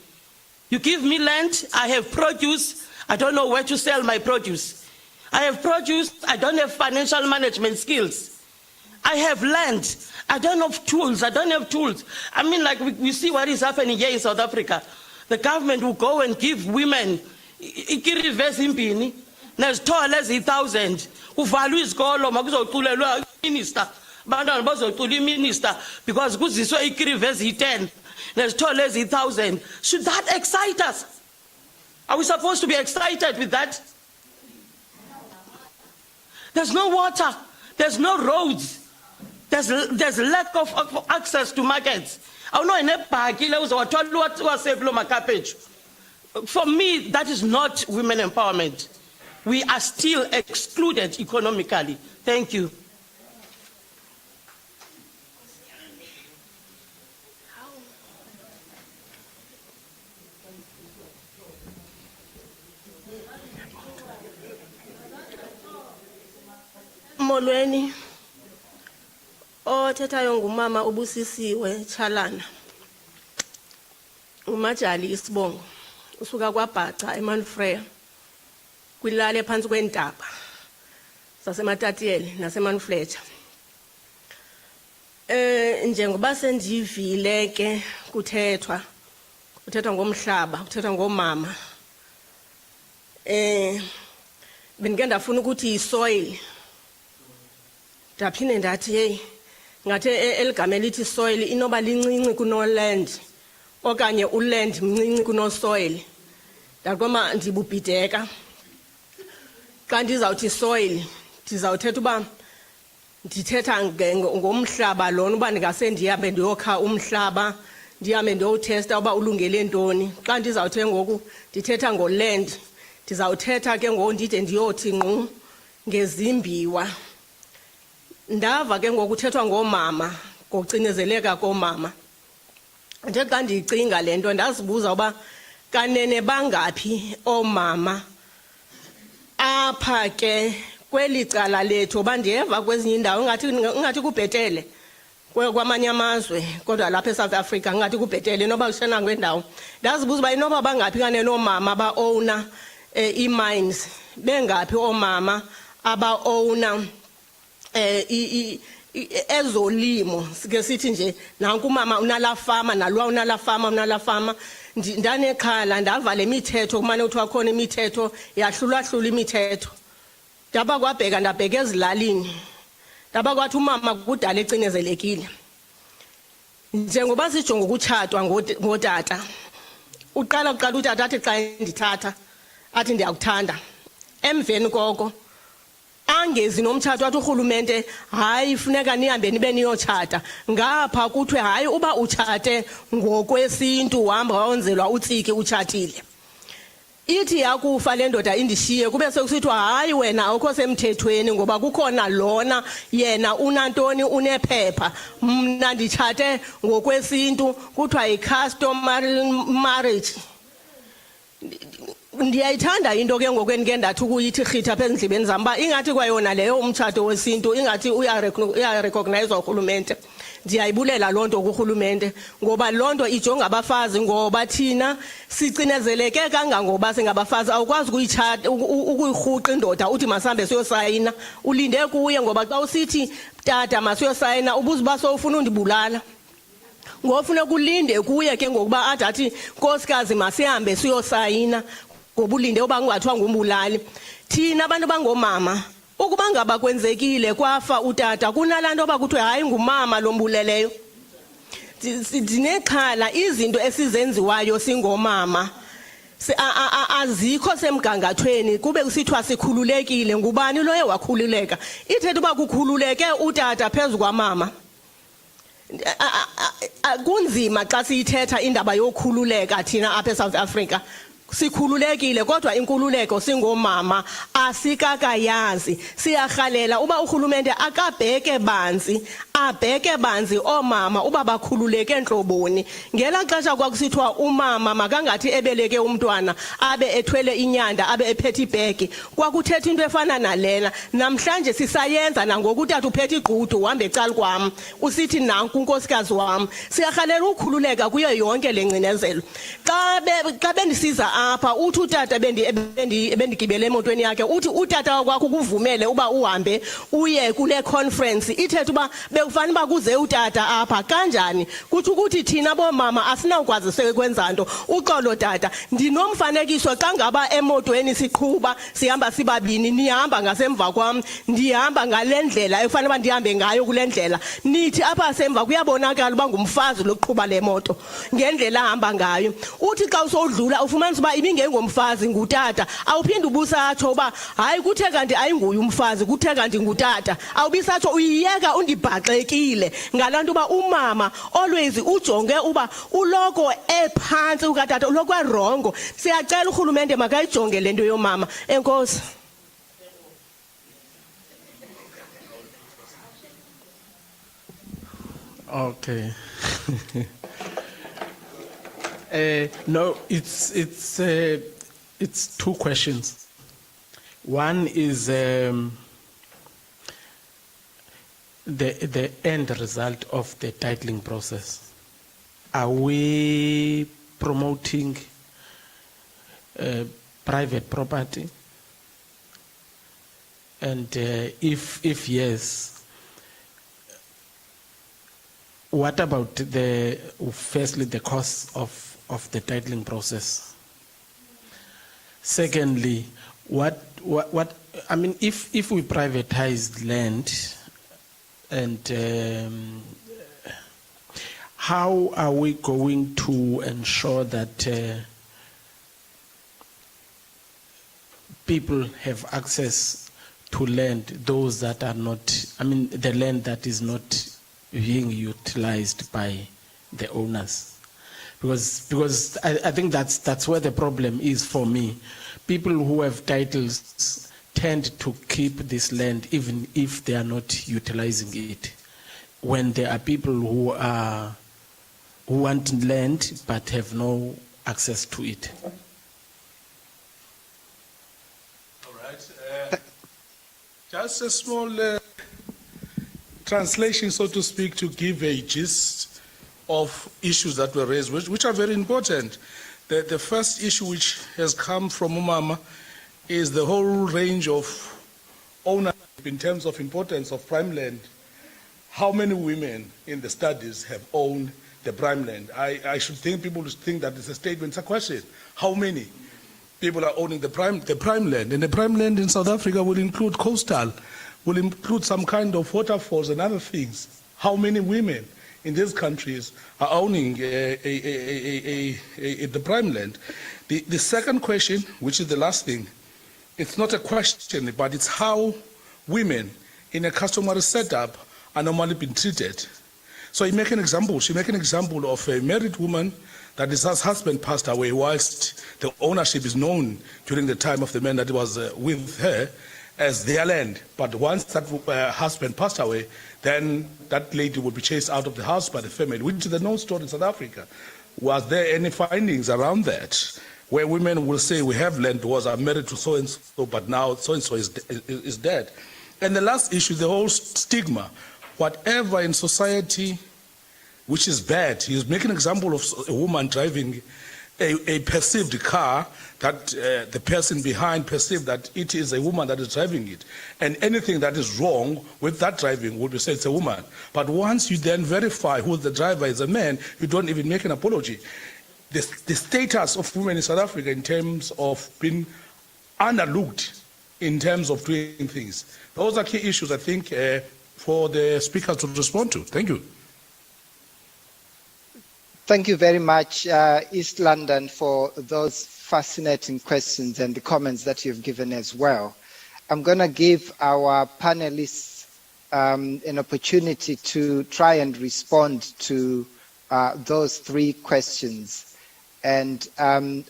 You give me land, I have produce, I don't know where to sell my produce. I have produce, I don't have financial management skills. I have land, I don't have tools, I mean, like we see what is happening here in South Africa. The government will go and give women, there's tall as 1,000, who value isikolo, makuzoculelwa minister, bantwana bazocula minister, because kuziswa ikirivesi 10. There's tall as 1,000. Should that excite us? Are we supposed to be excited with that? There's no water. There's no roads. There's lack of access to markets. For me, that is not women empowerment. We are still excluded economically. Thank you. Molweni othethayo ngumama ubusisiwe Chalana umajali isibongo usuka kwaBhaca eManfreya kwilali ephansi kwentaba saseMatatiyeli naseManfletha. Njengoba sendivile ke kuthethwa ngomhlaba, kuthethwa ngomama, bengike ndafuna ukuthi isoil, ndaphinde ndathi hey ngathi eligama elithi soil inoba lincinci kuno land okanye uland mncinci kuno soil. Ndaqoma ndibubhideka xa ndizawuthi soil ndizawuthetha uba ndithetha ngomhlaba lona uba ndingase ndihambe ndiyokha umhlaba ndihambe ndiyowuthesta uba ulungele ntoni. Xa ndizawuthe ngoku ndithetha ngoland ndizawuthetha ke ngondide ndiyothi ngqu ngezimbiwa. Ndava ke ngokuthethwa ngomama, ngokucinezeleka komama. Nje xa ndiyicinga le nto ndazibuza uba kanene bangaphi oomama apha ke kweli cala lethu. Bandiyeva kwezinye indawo ngathi kubhetele kwamanye amazwe, kodwa lapha eSouth Africa ngathi kubhetele noba kushena ngwendawo. Ndazibuza uba inoba bangaphi kanene oomama ba-owner ii-mines, bengaphi oomama aba-owner ezolimo. Sike sithi nje nanku umama unala fama, nalwa unala fama. Ndanexhala ndava le mithetho kumane kuthiwa khona imithetho yahlulwahlula imithetho. Ndaba kwabheka ndabheka ezilalini, ndaba kwathi umama kudala ecinezelekile. Njengoba sijonga ukutshatwa ngotata, uqala utata athi xa ndithatha athi ndiyakuthanda. Emveni koko angezi nomtshato athi urhulumente hayi funeka nihambe nibe niyotshata. Ngapha kuthiwe hayi uba utshate ngokwesintu uhamba wayenzelwa utsiki utshatile. Ithi yakufa le ndoda indishiye kube sekusithiwa hayi wena awukho semthethweni ngoba kukhona lona yena unantoni unephepha. Mna nditshate ngokwesintu kuthiwa yi-customary marriage. Ndiyayithanda into ke ngokwendike ndathi ukuyithi rhitha apha ezindlebeni zam uba ingathi kwayona leyo umtshato wesintu ingathi uyarecognizwa urhulumente. Ndiyayibulela loo nto kurhulumente ngoba loo nto ijonga abafazi, ngoba thina sicinezeleke kangangoba singabafazi awukwazi ukuyirhuqa indoda uthi masihambe siyosayina ulinde kuye, ngoba xa usithi tata masiyosayina ubuza uba sowufuna undibulala. Ngofuna kulinde kuye ke ngokuba athi nkosikazi masihambe siyosayina ngoba ulinde uba kungathiwa ngumbulali. Thina abantu bangomama ukuba ngaba kwenzekile kwafa utata kunalaa nto yoba kuthiwe hayi ngumama lombuleleyo. Ndinexhala izinto esizenziwayo singomama azikho semgangathweni. Kube kusithiwa sikhululekile, ngubani loye wakhululeka? Ithetha uba kukhululeke utata phezu kwamama. Kunzima xa siyithetha indaba yokhululeka thina apha eSouth Africa. Sikhululekile kodwa inkululeko singomama asikakayazi. Siyarhalela uba urhulumente akabheke banzi oomama uba bakhululeke ntloboni. Ngela xesha kwakusithiwa umama makangathi ebeleke umntwana abe ethwele inyanda abe ephethe ibhegi, kwakuthetha into efana nalela. Namhlanje sisayenza nangoku utata uphethe igqudu uhambe ecala kwam usithi nanku unkosikazi wam. Siyarhalela ukhululeka kuyo yonke le ngcinezelo. Xa bendisiza apha uthi utata bendigibele emotweni yakhe uthi utata wakwakho kuvumele uba uhambe uye kule conference. Ithetha uba bekufanele uba kuze utata apha. Kanjani? Kuthi ukuthi thina bomama asinawukwazi sekwenza nto. Uxolo tata, ndinomfanekiso xa ngaba emotweni siqhuba sihamba sibabini, nihamba ngasemva kwam ndihamba ngale ndlela ekufanele uba ndihambe ngayo kule ndlela. Nithi apha semva kuyabonakala uba ngumfazi lokuqhuba le moto ngendlela ahamba ngayo. Uthi xa usodlula ufumanisa uba ibingengomfazi ngutata. Awuphinde ubusatsho uba hayi kuthe kanti ayinguye umfazi kuthe kanti ngutata. Awubisatsho uyiyeka undibhaxekile ngalaa nto uba umama always ujonge uba uloko ephantsi ukatata uloko erongo. Siyacela urhulumente makayijonge le nto yomama. Enkosi. Okay. No, it's two questions. One is the end result of the titling process. Are we promoting private property? And if yes, what about firstly the cost of the titling process? Secondly, what I mean, if we privatize land, and how are we going to ensure that people have access to land, those that are not, I mean, the land that is not being utilized by the owners? Because I think that's where the problem is for me, people who have titles tend to keep this land even if they are not utilizing it. When there are people who want land but have no access to it. All right. Just a small translation, so to speak, to give a gist of issues that were raised, which are very important. The first issue which has come from Umama is the whole range of ownership in terms of importance of prime land. How many women in the studies have owned the prime land? I should think people should think that it's a statement, it's a question. How many people are owning the prime land? And the prime land in South Africa will include coastal, will include some kind of waterfalls and other things. How many women in these countries are owning the prime land? The second question, which is the last thing, it's not a question, but it's how women in a customary setup are normally being treated. So you make an example. She make an example of a married woman that his husband passed away whilst the ownership is known during the time of the man that was with her as their land. But once that husband passed away, then that lady would be chased out of the house by the family, which is a known story in South Africa. Was there any findings around that, where women will say, we have land, I'm married to so-and-so, but now so-and-so is dead? And the last issue, the whole stigma. Whatever in society which is bad, he's making an example of a woman driving a perceived car that the person behind perceived that it is a woman that is driving it. And anything that is wrong with that driving would be said it's a woman. But once you then verify who the driver is a man, you don't even make an apology. The status of women in South Africa in terms of being underlooked in terms of doing things. Those are key issues, I think, for the speakers to respond to. Thank you. Thank you very much, East London, for those fascinating questions and the comments that you've given as well. I'm going to give our panelists an opportunity to try and respond to those three questions. And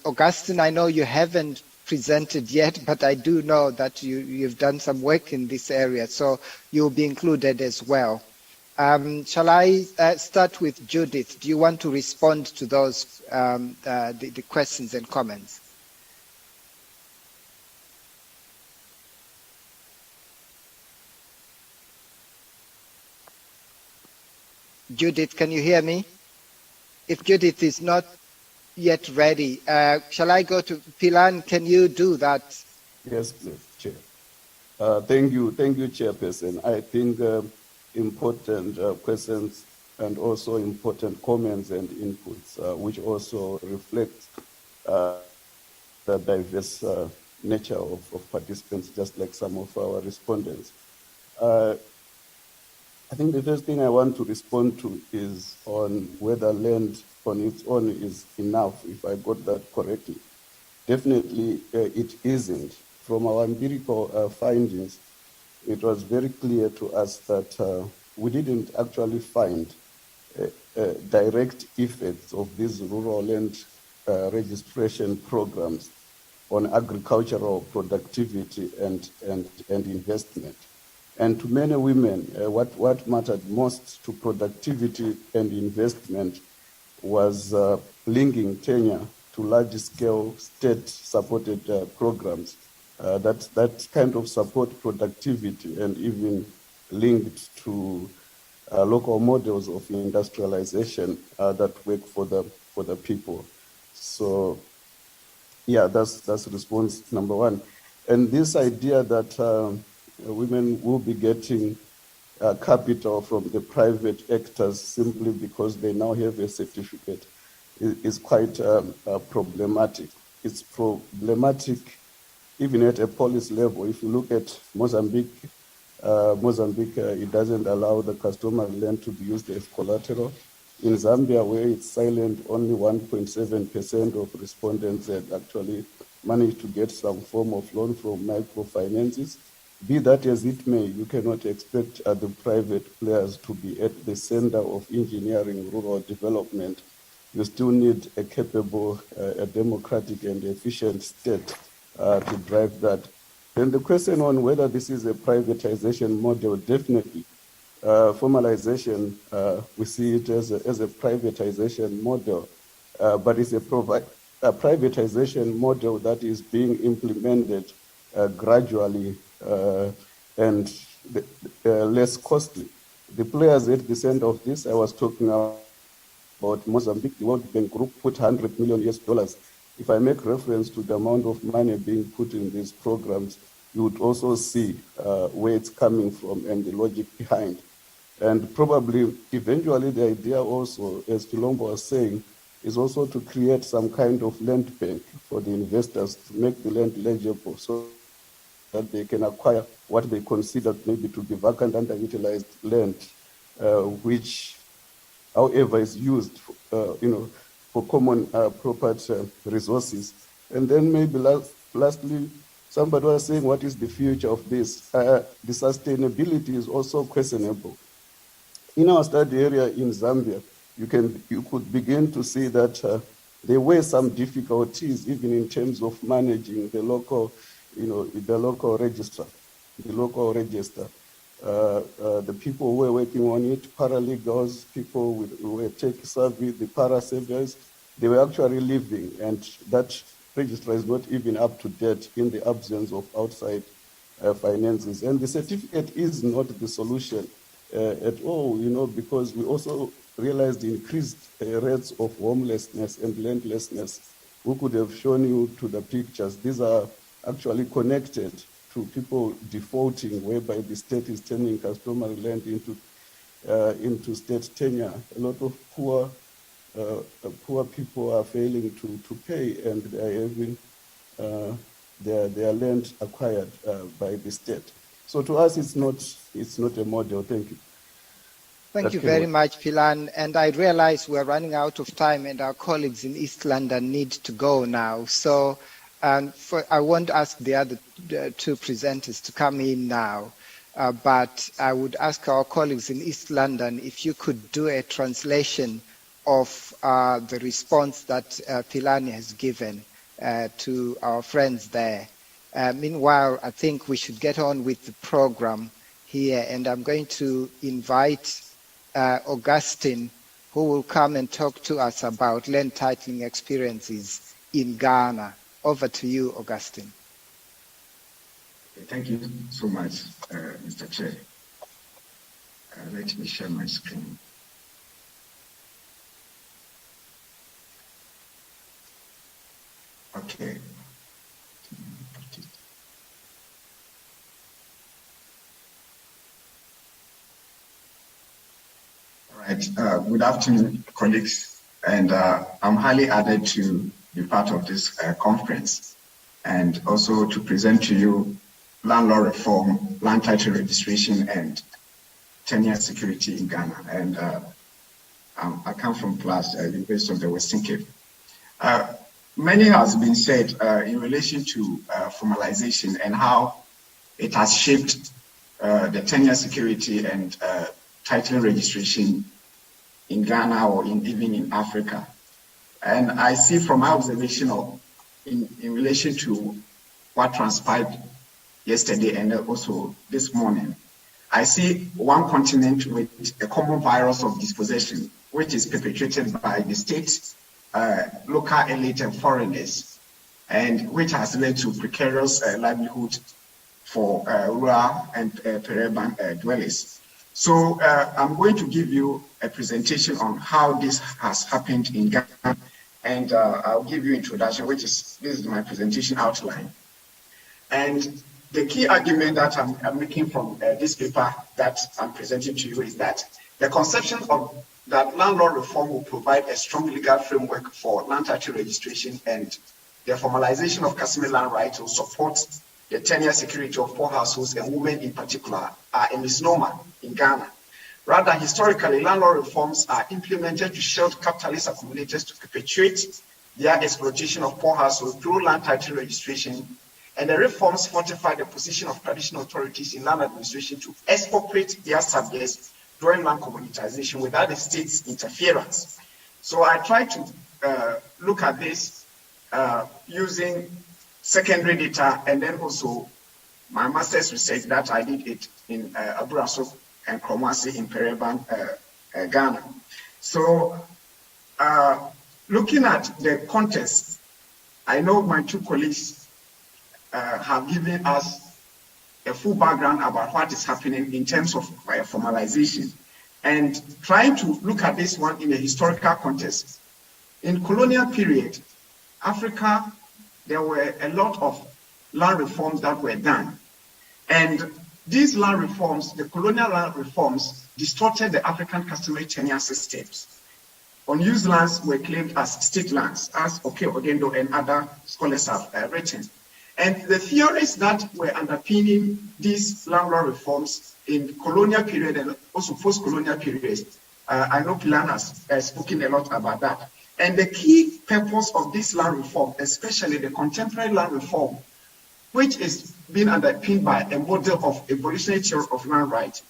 Augustine, I know you haven't presented yet, but I do know that you've done some work in this area, so you'll be included as well. Shall I start with Judith? Do you want to respond to those the questions and comments? Judith, can you hear me? If Judith is not yet ready, shall I go to Pilan? Can you do that? Yes, please, Chair. Thank you, Chairperson. I think important questions and also important comments and inputs, which also reflect the diverse nature of participants, just like some of our respondents. I think the first thing I want to respond to is on whether land on its own is enough, if I got that correctly. Definitely it isn't. From our empirical findings, it was very clear to us that we didn't actually find direct effects of these rural land registration programs on agricultural productivity and investment. And to many women, what mattered most to productivity and investment was linking tenure to large-scale state-supported programs that kind of support productivity and even linked to local models of industrialization that work for the people. So, yeah, that's response number one. And this idea that women will be getting capital from the private actors simply because they now have a certificate is quite problematic. It's problematic even at a policy level. If you look at Mozambique, it doesn't allow the customary land to be used as collateral. In Zambia, where it's silent, only 1.7% of respondents had actually managed to get some form of loan from microfinances. Be that as it may, you cannot expect the private players to be at the center of engineering rural development. You still need a capable, a democratic and efficient state to drive that. Then the question on whether this is a privatization model, definitely. Formalization, we see it as a privatization model, but it's a privatization model that is being implemented gradually and less costly. The players at the center of this, I was talking about Mozambique, the World Bank Group put $100 million US. If I make reference to the amount of money being put in these programs, you would also see where it's coming from and the logic behind. And probably, eventually, the idea also, as Chilombo was saying, is also to create some kind of land bank for the investors to make the land legible so that they can acquire what they consider maybe to be vacant, underutilized land, which, however, is used for common property resources. And then maybe lastly, somebody was saying, what is the future of this? The sustainability is also questionable. In our study area in Zambia, you could begin to see that there were some difficulties even in terms of managing the local, the local register. The people who were working on it, paralegals, people who were tech savvy, the para-savers, they were actually leaving, and that registrar is not even up to date in the absence of outside finances. And the certificate is not the solution at all, because we also realized the increased rates of homelessness and landlessness. We could have shown you to the pictures. These are actually connected to people defaulting, whereby the state is turning customary land into state tenure. A lot of poor people are failing to pay, and they are having their land acquired by the state. So to us, it's not a model. Thank you. Thank you very much, Philan. And I realize we're running out of time, and our colleagues in East London need to go now. So I won't ask the other two presenters to come in now, but I would ask our colleagues in East London if you could do a translation of the response that Philani has given to our friends there. Meanwhile, I think we should get on with the program here, and I'm going to invite Augustine, who will come and talk to us about land titling experiences in Ghana. Over to you, Augustine. Thank you so much, Mr. Chair. Let me share my screen. Okay. All right. Good afternoon, colleagues, and I'm highly honored to be part of this conference, and also to present to you land law reform, land title registration, and tenure security in Ghana. And I come from PLAS, University of the Western Cape. Many has been said in relation to formalization and how it has shaped the tenure security and title registration in Ghana or even in Africa. And I see from my observation in relation to what transpired yesterday and also this morning, I see one continent with a common virus of dispossession, which is perpetrated by the state, local elite and foreigners, and which has led to precarious livelihood for rural and peri-urban dwellers. So I'm going to give you a presentation on how this has happened in Ghana, and I'll give you introduction, this is my presentation outline. And the key argument that I'm making from this paper that I'm presenting to you is that the conception of that land law reform will provide a strong legal framework for land title registration, and the formalization of customary land rights will support the tenure security of poor households and women in particular are a misnomer in Ghana. Rather, historically, land law reforms are implemented to shield capitalist accumulators to perpetuate their exploitation of poor households through land title registration, and the reforms fortify the position of traditional authorities in land administration to expropriate their subjects during land communitization without the state's interference. So I try to look at this using secondary data, and then also my master's research that I did it in Abraso and Kromasi in Pereban, Ghana. So looking at the context, I know my two colleagues have given us a full background about what is happening in terms of formalization, and trying to look at this one in a historical context. In colonial period, Africa, there were a lot of land reforms that were done. And these land reforms, the colonial land reforms, distorted the African customary tenure systems. Unused lands were claimed as state lands, as Oke Ogendo and other scholars have written. And the theories that were underpinning these land law reforms in colonial period and also post-colonial periods, I know Pilan has spoken a lot about that. And the key purpose of this land reform, especially the contemporary land reform, which is being underpinned by a model of evolutionary theory of land rights,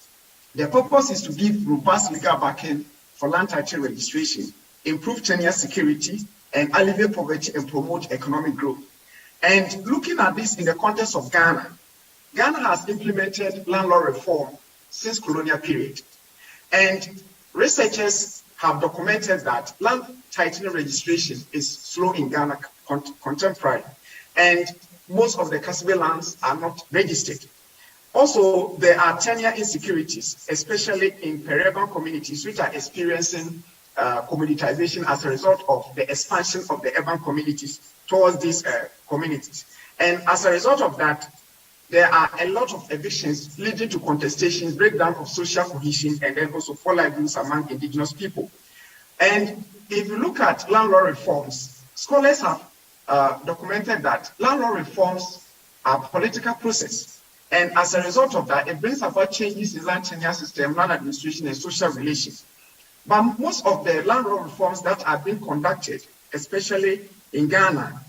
the purpose is to give robust legal backing for land title registration, improve tenure security, and alleviate poverty and promote economic growth. And looking at this in the context of Ghana, Ghana has implemented land law reform since colonial period. And researchers have documented that land title registration is slow in Ghana contemporary, and most of the customary lands are not registered. Also, there are tenure insecurities, especially in peri-urban communities, which are experiencing commoditization as a result of the expansion of the urban communities towards these communities. And as a result of that, there are a lot of evictions leading to contestations, breakdown of social cohesion, and then also poor livelihoods among indigenous people. And if you look at land law reforms, scholars have documented that land law reforms are a political process. And as a result of that, it brings about changes in land tenure system, land administration, and social relations. But most of the land law reforms that are being conducted, especially in Ghana,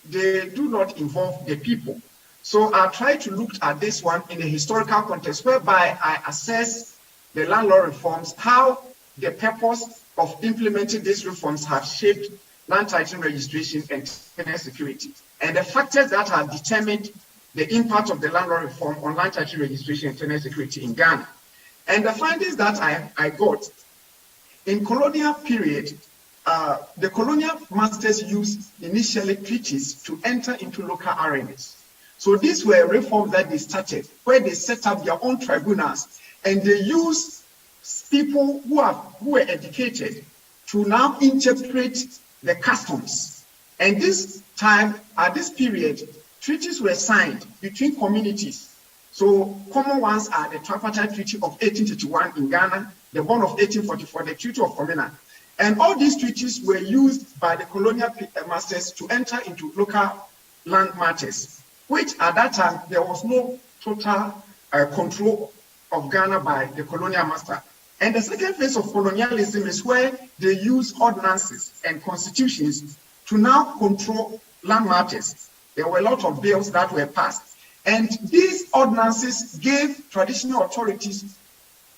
they do not involve the people. So I try to look at this one in a historical context, whereby I assess the land law reforms, how the purpose of implementing these reforms have shaped land title registration and tenure security, and the factors that have determined the impact of the land law reform on land title registration and tenure security in Ghana. And the findings that I got, in colonial period, the colonial masters used initially treaties to enter into local arenas. So these were reforms that they started, where they set up their own tribunals, and they used people who were educated to now interpret the customs. And this time, at this period, treaties were signed between communities. So common ones are the Tripartite Treaty of 1831 in Ghana, the one of 1844, the Treaty of Formalisation. And all these treaties were used by the colonial masters to enter into local land matters, which at that time, there was no total control of Ghana by the colonial master. And the second phase of colonialism is where they use ordinances and constitutions to now control land matters. There were a lot of bills that were passed. And these ordinances gave traditional authorities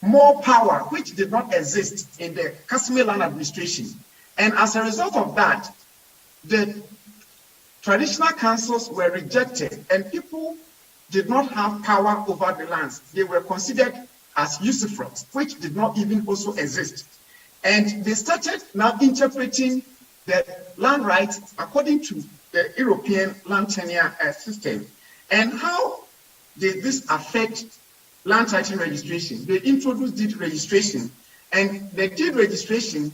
more power, which did not exist in the customary land administration. And as a result of that, the traditional councils were rejected, and people did not have power over the lands. They were considered as usufructs, which did not even also exist. And they started now interpreting the land rights according to the European land tenure system. And how did this affect land title registration? They introduced deed registration, and the deed registration,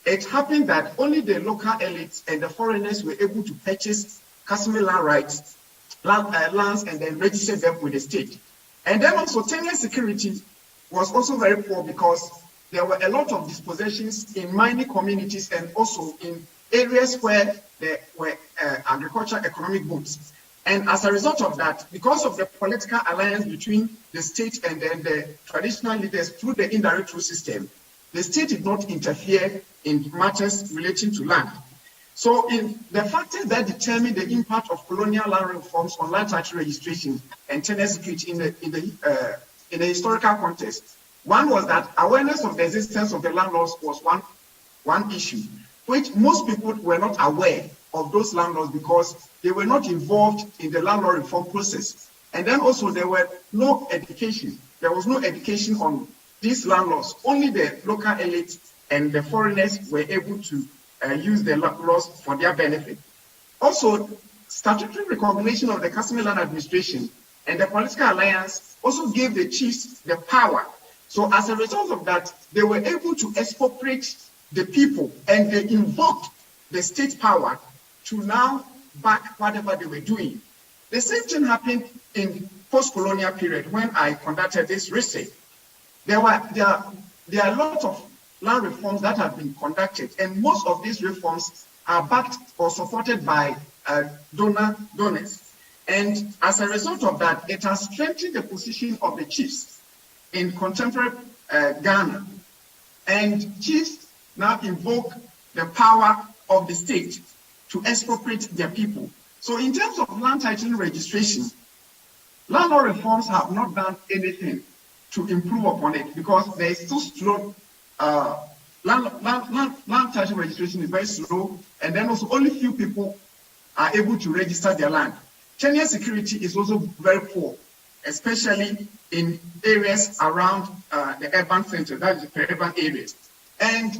it happened that only the local elites and the foreigners were able to purchase customary land rights, lands, and then register them with the state. And then also tenure security was also very poor, because there were a lot of dispossessions in mining communities and also in areas where there were agricultural economic booms. And as a result of that, because of the political alliance between the state and then the traditional leaders through the indirect rule system, the state did not interfere in matters relating to land. So in the factors that determine the impact of colonial land reforms on land title registration and tenure security in the historical context, one was that awareness of the existence of the land laws was one issue, which most people were not aware of those landlords because they were not involved in the landlord reform process. And then also there were no education. There was no education on these landlords. Only the local elites and the foreigners were able to use the laws for their benefit. Also, statutory recognition of the customary land administration and the political alliance also gave the chiefs the power. So as a result of that, they were able to expropriate the people, and they invoked the state power to now back whatever they were doing. The same thing happened in post-colonial period when I conducted this research. There are a lot of land reforms that have been conducted, and most of these reforms are backed or supported by donors. And as a result of that, it has strengthened the position of the chiefs in contemporary Ghana. And chiefs now invoke the power of the state to expropriate their people. So in terms of land titling registration, landlord reforms have not done anything to improve upon it because there is too slow. Land title registration is very slow, and then also only few people are able to register their land. Tenure security is also very poor, especially in areas around the urban center, that is the urban areas. And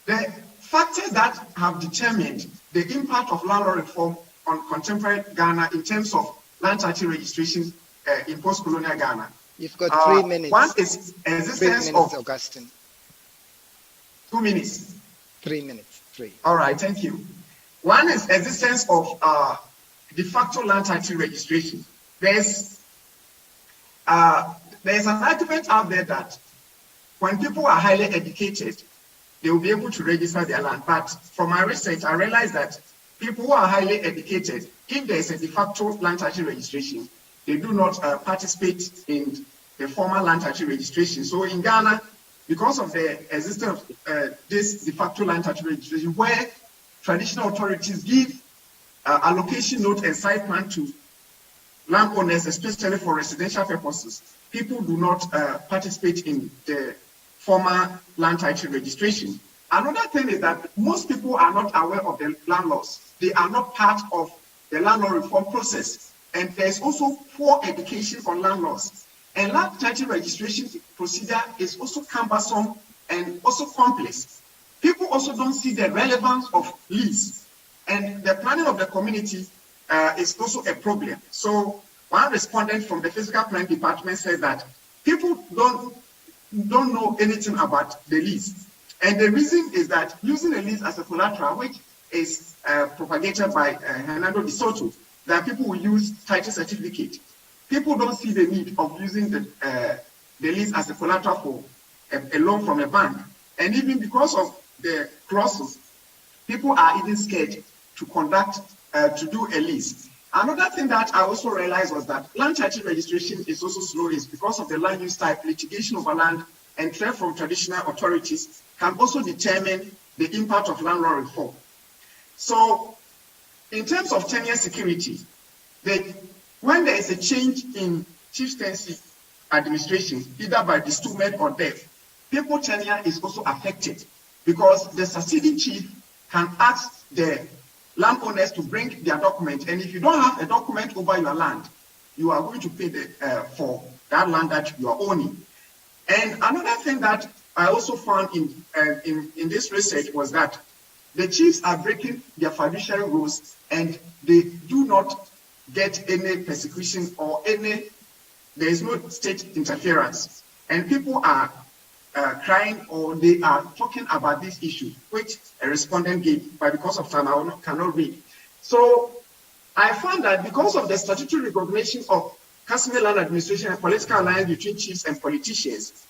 the factors that have determined the impact of landlord reform on contemporary Ghana in terms of land title registration in post-colonial Ghana. You've got 3 minutes. One is existence 3 minutes, of Augustine. 2 minutes. 3 minutes. 3. All right, thank you. One is existence of de facto land title registration. There's an argument out there that when people are highly educated, they will be able to register their land. But from my research, I realized that people who are highly educated, if there is a de facto land title registration, they do not participate in the formal land title registration. So in Ghana, because of the existence of this de facto land title registration, where traditional authorities give allocation note and site plan to landowners, especially for residential purposes, people do not participate in the formal land title registration. Another thing is that most people are not aware of the land laws. They are not part of the landlord reform process. And there's also poor education on land laws. And land title registration procedure is also cumbersome and also complex. People also don't see the relevance of lease. And the planning of the community is also a problem. So one respondent from the physical planning department said that people don't know anything about the lease. And the reason is that using a lease as a collateral, which is propagated by Hernando de Soto, that people will use title certificate. People don't see the need of using the lease as a collateral for a loan from a bank. And even because of the clauses, people are even scared to to do a lease. Another thing that I also realized was that land title registration is also slow is because of the land use type, litigation over land, and threat from traditional authorities can also determine the impact of landlord reform. So in terms of tenure security, when there is a change in chieftaincy administration, either by dismissal or death, people tenure is also affected because the succeeding chief can ask the landowners to bring their document, and if you don't have a document over your land, you are going to pay for that land that you are owning. And another thing that I also found in this research was that the chiefs are breaking their fiduciary rules, and they do not get any persecution or there is no state interference. And people are crying or they are talking about this issue, which a respondent gave, but because of time I cannot read. So I found that because of the statutory recognition of customary land administration and political alliance between chiefs and politicians,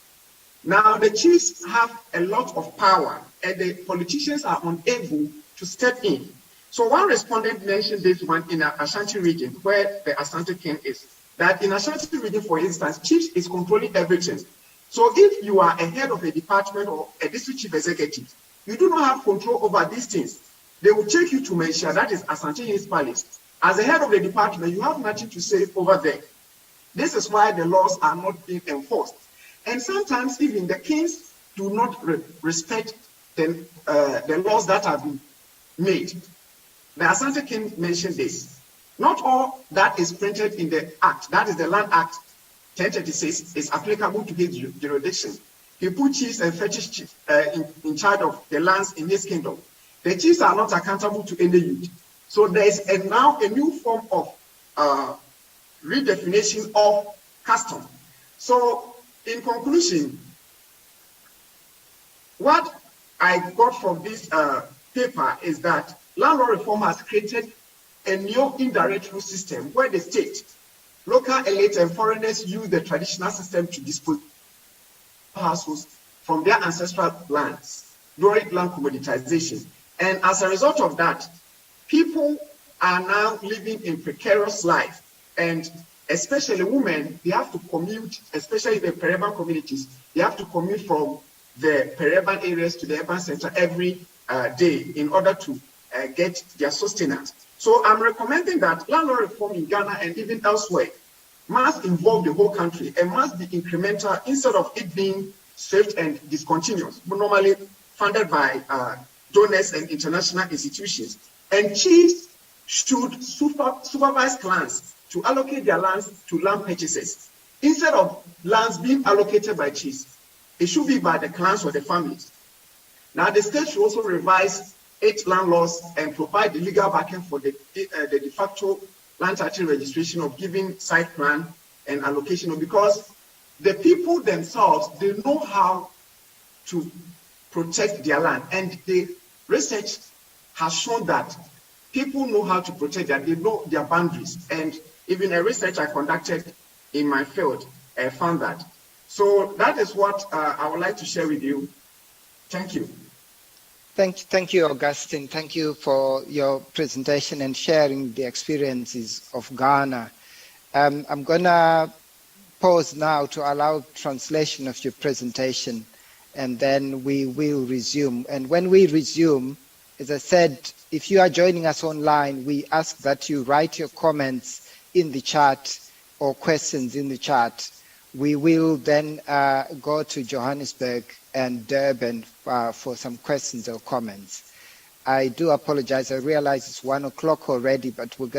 now the chiefs have a lot of power and the politicians are unable to step in. So one respondent mentioned this one in Ashanti region, where the Asante King is, that in Ashanti region, for instance, chiefs is controlling everything. So if you are a head of a department or a district chief executive, you do not have control over these things. They will take you to Mensha, that is Asante King's palace. As a head of the department, you have nothing to say over there. This is why the laws are not being enforced. And sometimes even the kings do not respect the laws that have been made. the Asante King mentioned this. Not all that is printed in the Act, that is the Land Act 1036, is applicable to his jurisdiction. He put chiefs and fetish chiefs in charge of the lands in his kingdom. The chiefs are not accountable to any youth. So there is now a new form of redefinition of custom. So in conclusion, what I got from this paper is that land law reform has created a new indirect rule system where the state, local elites, and foreigners use the traditional system to dispose households from their ancestral lands during land commoditization. And as a result of that, people are now living in precarious life, and especially women, they have to commute, especially the peri-urban communities, they have to commute from the peri-urban areas to the urban center every day in order to get their sustenance. So I'm recommending that land law reform in Ghana and even elsewhere must involve the whole country and must be incremental instead of it being swift and discontinuous, normally funded by donors and international institutions. And chiefs should supervise clans to allocate their lands to land purchases. Instead of lands being allocated by chiefs, it should be by the clans or the families. Now, the state should also revise its land laws and provide the legal backing for the de facto land title registration of giving site plan and allocation, because the people themselves, they know how to protect their land. And the research has shown that people know how to protect that, they know their boundaries. And even a research I conducted in my field found that. So that is what I would like to share with you. Thank you. Thank you, Augustine. Thank you for your presentation and sharing the experiences of Ghana. I'm going to pause now to allow translation of your presentation, and then we will resume. And when we resume, as I said, if you are joining us online, we ask that you write your comments in the chat or questions in the chat. We will then go to Johannesburg and Durban for some questions or comments. I do apologize. I realize it's 1 o'clock already, but we're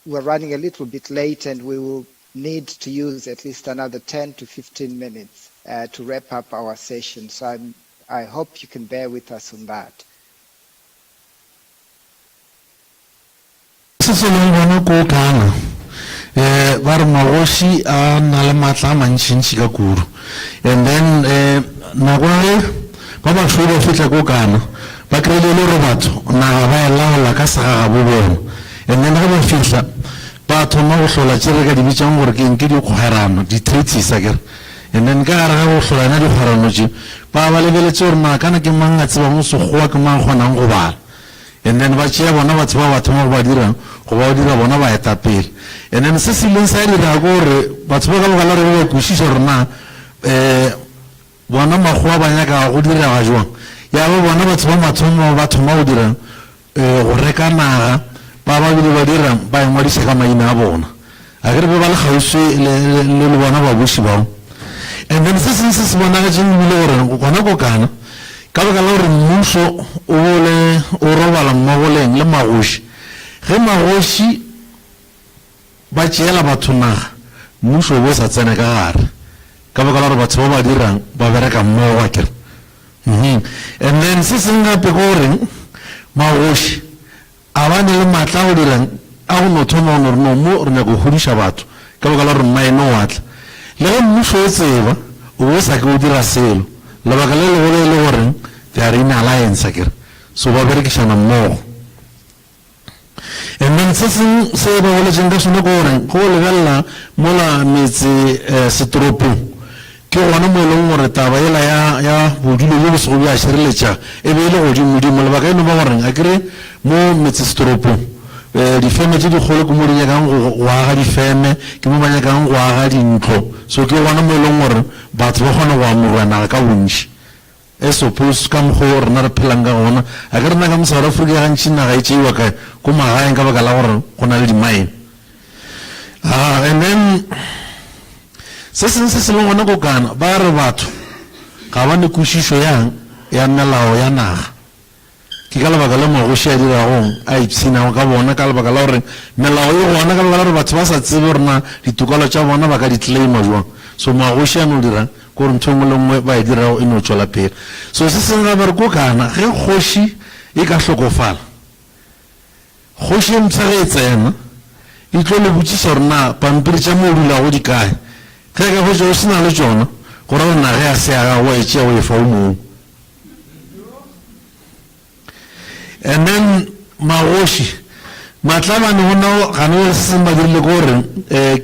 running a little bit late, and we will need to use at least another 10 to 15 minutes to wrap up our session. So I hope you can bear with us on that. Var magoshi na le matla mantšintši ka kudu, and then nagwae ba ba fela fitla ko kana ba kreile le re batho na ba ela ka saga bo bona, and then ga ba fitla ba thoma go hlola tšere ka dibitsang gore ke eng ke dikgwerano di-treaties akere, and then ka gare ga go hlola na dikgwerano tše ba ba lebeletse gore maakana ke mang a tsebang sekgowa ke mang kgonang go bala, and then ba tšea bona batho ba ba thoma go ba dirang go ba dira bona ba etapele. And then se se leng sa dira gore batho ba ka baka la re ba kwešiša gore na bona makgowa ba nyaka go direga jwang, ya ba bona batho ba mathomo ba thoma go dira go reka naga ba babedi ba dirang ba engwadiša ka maina a bona a kere ba le kgauswi le bona babuši bao. And then se seng se se bonagetseng ebile gore gona ko kana ka baka la gore mmušo o robala mmagoleng le magoši, ge magoši ba tšeela batho naga mmušo bo sa tsene ka gare ka baka la gore batho ba ba dirang ba bereka mmogo akere. And then se seng gape ko goreng magoši a ba ne le maatla go dirang a go no thoma gore no mo re nyako go hodiša batho ka baka la gore mmaeno watla, le ge mmušo o tseba o bo sa ke o dira selo lebaka le legolo e le goreng they are in alliance akere, so ba berekišana mmogo. And then se seng se ba goletseng ka sone ko goreng go lebelela mola metse setoropong ke gona mo e leng gore taba ela ya bodulo jo bosego bja šireletša e be e le godimodimo, lebaka eno ba goreng a kere mo metse setoropong difeme tše dikgolo ke mo di nyakang go aga difeme, ke mo ba nyakang go aga dintlo, so ke gona mo e leng gore batho ba kgona go amogela naga ka bontši. E suppose ka mokgwa rena re phelang ka gona a ke rena ka mo South Africa gantši naga e tšeiwa kae ko magaeng ka baka la gore go na le dimine. And then se seng se se leng gona ko kana ba re batho ga ba ne kwešišo ya melao ya naga, ke ka lebaka le magoši a diragong a ipshinago ka bona ka lebaka la gore melao e gona ka lebaka la gore batho ba sa tsebe gore na ditokelo tša bona ba ka di claima jwang. So magoši a no dira gore ntho engwe le ngwe ba e dirago e no tšwela pele. So se sengwe gape re ko kana ge kgoši e ka hlokofala, kgoši e mpša ge e tsena e tlo le botšiša gore na pampiri tša mo o dulago di kae, ge ka kgoši o se na le tšona gore gore na ge a se aga wa e tšea o e fa o mongwe. And then magoši matlabane gona gane se seng ba dirile ko gore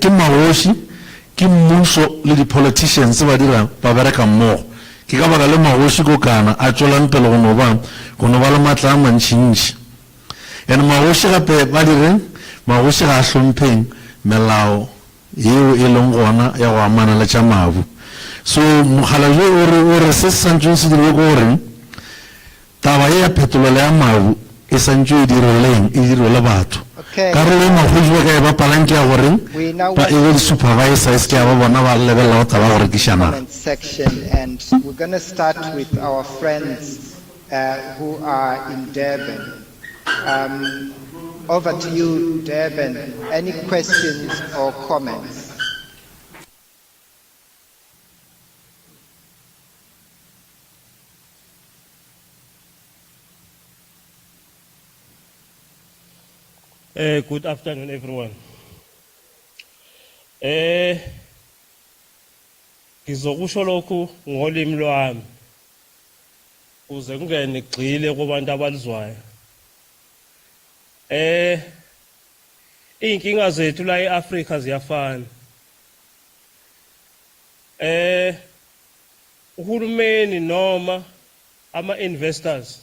ke magoši ke mmuso le di-politicians ba dira ba bereka mmogo. Ke ka baka le magoši ko kana a tšwelang pele go no ba le maatla a mantšintši. And magoši gape ba direng, magoši ga a hlompheng melao yeo e leng gona ya go amana le tša mabu. So mogala jo o re se se santseng se dirile ko goreng taba ye ya phetolelo ya mabu e santse e direle batho. Karolo e magoši ba ka e bapalang ke ya goreng ba e le supervisors ke ya ba bona ba lebelela go taba go rekišana. Section, and we're going to start with our friends who are in Durban. Over to you, Durban. Any questions or comments? Good afternoon, everyone. Ngizokusho lokhu ngolimi lwami uze kungene igcile kubantu abalizwayo. Inkinga zethu la eAfrika ziyafana. Uhulumeni noma ama-investors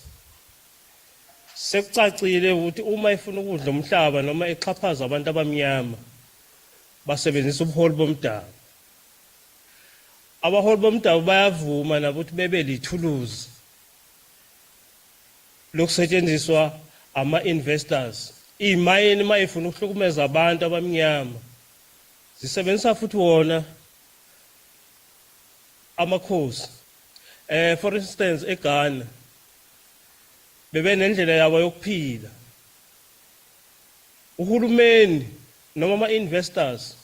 sekucacile ukuthi uma efuna ukudla umhlaba noma exhaphaza abantu abamnyama basebenzisa ubuholi bomdabu. Abaholi bomdabu bayavuma nabo ukuthi bebe lithuluzi lokusetshenziswa ama-investors. Imayini uma efuna ukuhlukumeza abantu abamnyama zisebenzisa futhi wona amakhosi. For instance, eGhana bebe nendlela yabo yokuphila. Uhulumeni noma ama-investors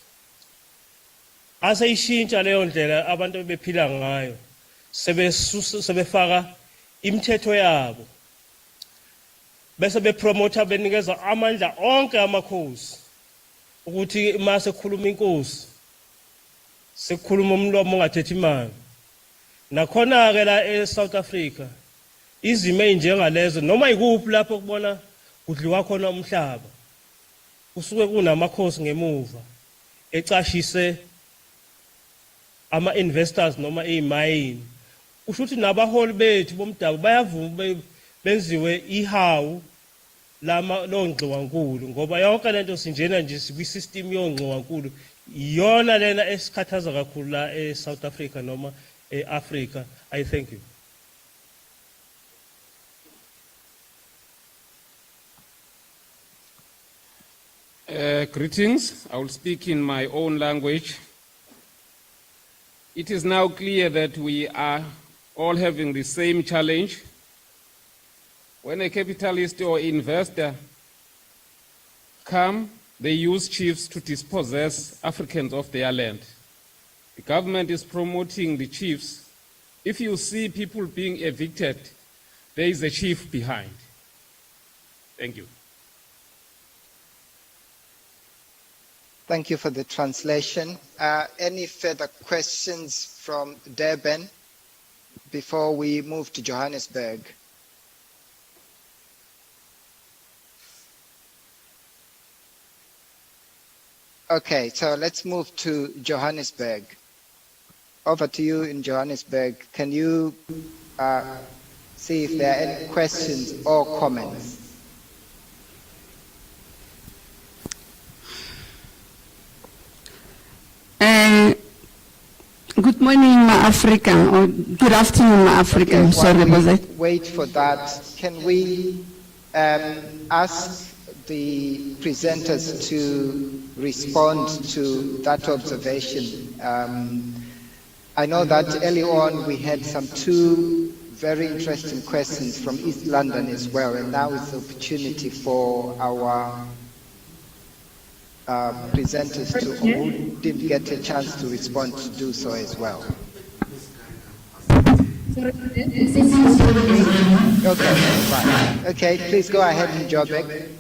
aseyishintsha leyo ndlela abantu bephila ngayo, sebefaka imithetho yabo bese bepromota benikeza amandla onke amakhosi ukuthi uma sekukhuluma inkosi sekukhuluma umlomo ongathethi imali. Nakhona-ke la eSouth Africa izimo ey'njengalezo noma ikuphi lapho kubona kudliwa khona umhlaba kusuke kunamakhosi ngemuva ecashise ama-investors noma iy'mayini. Kusho ukuthi nabaholi bethu bomdabu bayavuma benziwe ihawu longxiwankulu ngoba yonke lento sinjena nje kwi-system yongxiwankulu iyona lena esikhathaza kakhulu la eSouth Africa noma eAfrika. I thank you. Greetings. I will speak in my own language. It is now clear that we are all having the same challenge. When a capitalist or investor come, they use chiefs to dispossess Africans of their land. The government is promoting the chiefs. If you see people being evicted, there is a chief behind. Thank you. Thank you for the translation. Any further questions from Durban before we move to Johannesburg? Okay, so let's move to Johannesburg. Over to you in Johannesburg. Can you see if there are any questions or comments? Good morning, Ma Africa, or good afternoon, Ma Africa. Okay, sorry about that. Wait for that. Can we ask the presenters to respond to that observation? I know that early on we had some two very interesting questions from East London as well. And now is the opportunity for our presenters who didn't get a chance to respond to do so as well. Okay, right. Okay, please go ahead, Njobek.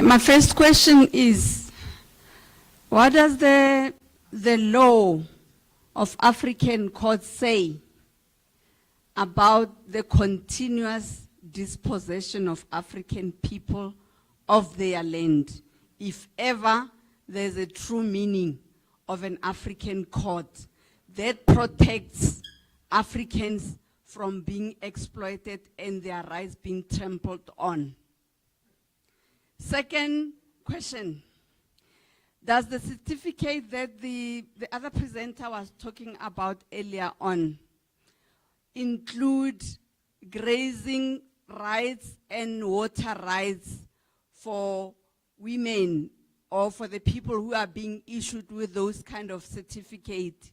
My first question is, what does the law of African courts say about the continuous dispossession of African people of their land, if ever there's a true meaning of an African court that protects Africans from being exploited and their rights being trampled on? Second question, does the certificate that the other presenter was talking about earlier on include grazing rights and water rights for women or for the people who are being issued with those kind of certificate?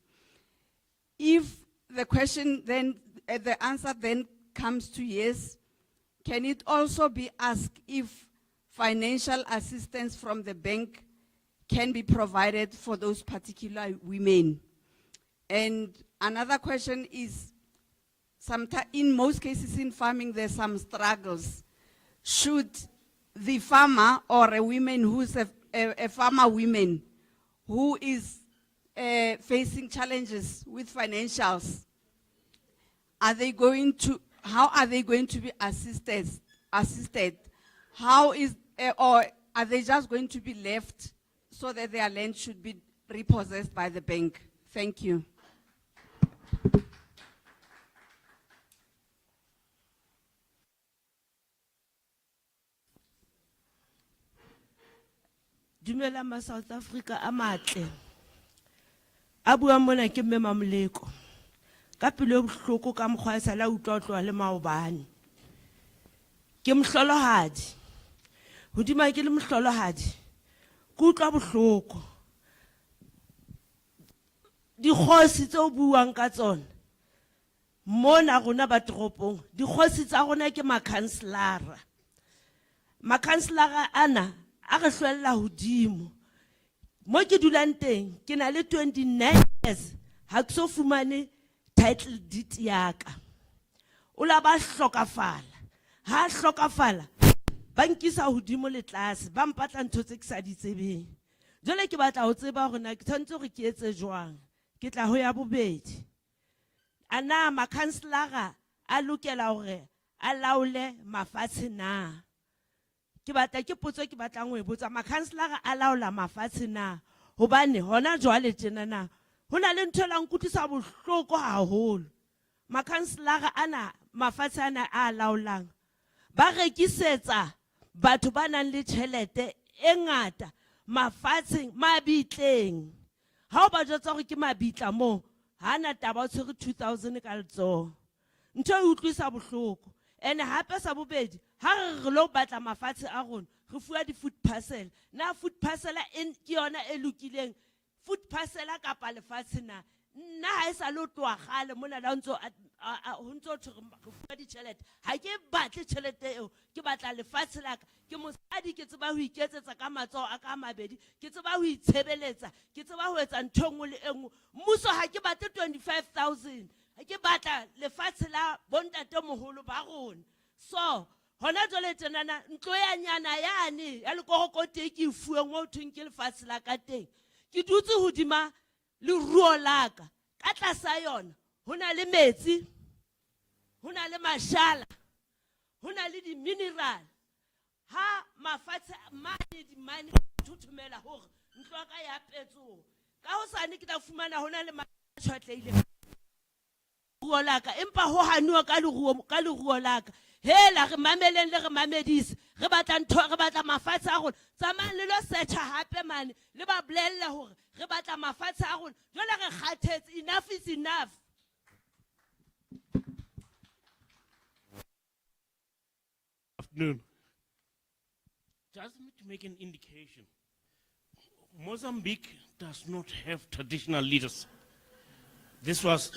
If the question then, the answer then comes to yes, can it also be asked if financial assistance from the bank can be provided for those particular women? And another question is, in most cases in farming, there's some struggles. Should the farmer or a woman who's a farmer woman who is facing challenges with financials, how are they going to be assisted? How is, or are they just going to be left so that their land should be repossessed by the bank? Thank you. Dumela ma South Africa a matle. A bua mona ke mme Mamoleko. Ka pelo bohloko ka mokgwa sa la utlwa le maobane. Ke mohlolohadi. Hodima ke le mohlolohadi. Ke utlwa bohloko. Dikgosi tse o buang ka tsona. Mona rona ba toropong, dikgosi tsa rona ke makhanselara. Makhanselara ana a re hlwella hodimo. Mo ke dulang teng ke na le 29 years ha ke so fumane title deed ya ka. O la ba hlokafala. Ha hlokafala ba nkisa hodimo le tlase ba mpatla ntho tse ke sa di tsebeng. Jwale ke batla ho tseba hore na ke tshwantse hore ke etse jwang. Ke tla ho ya bobedi. Ana makhanselara a lokela hore a laole mafatshe na? Ke batla ke potso ke batlang ho e botsa, makhanselara a laola mafatshe na? Hobane hona jwale tjena na ho na le ntho la nkutlisa bohloko haholo. Makhanselara ana mafatshe ana a laolang ba rekisetsa batho ba nang le tjhelete e ngata mafatsheng mabitleng. Ha o ba jwetsa hore ke mabitla mo, hana taba o tshwere 2000 ka letsoho. Ntho e utlwisa bohloko. And hape sa bobedi, ha re lo batla mafatshe a rona, re fuwa di food parcel. Na food parcel ke yona e lokileng. Food parcel kapa lefatshe na. Nna ha e sa lo tloa gale mona la ntso ho ntso re fuwa ditjhelete. Ha ke batle tjhelete eo, ke batla lefatshe la ka. Ke mosadi ke tseba ho iketsetsa ka matsoho a ka mabedi, ke tseba ho itshebeletsa, ke tseba ho etsa ntho engwe le engwe. Mmuso ha ke batle 25,000. Ke batla lefatshe la bontate moholo ba rona. So hona jwale tjenana ntlo ya nyana yane ya lekorokote ke fuweng mo thweng ke lefatshe la ka teng. Ke dutse hodima le ruo la ka. Ka tlasa yona hona le metsi, hona le mashala, hona le di mineral. Ha mafatshe mane di mane thuthumela hore ntlo ka ya petso. Ka hosane ke tla fumana hona le matshwatleile laka empa ho hanuwa ka leruo laka. Hela re mameleng le re mamedise re batla ntho re batla mafatshe a rona tsamayang le lo searcha hape mane le ba bolelle hore re batla mafatshe a rona. Jwale re kgathetse, enough is enough. Afternoon. Just to make an indication, Mozambique does not have traditional leaders. This was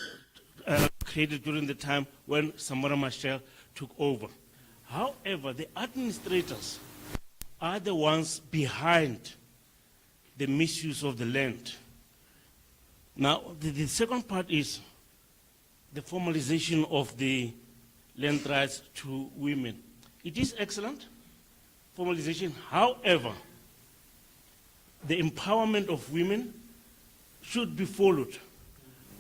created during the time when Samora Machel took over. However, the administrators are the ones behind the misuse of the land. Now, the second part is the formalization of the land rights to women. It is excellent, formalization. However, the empowerment of women should be followed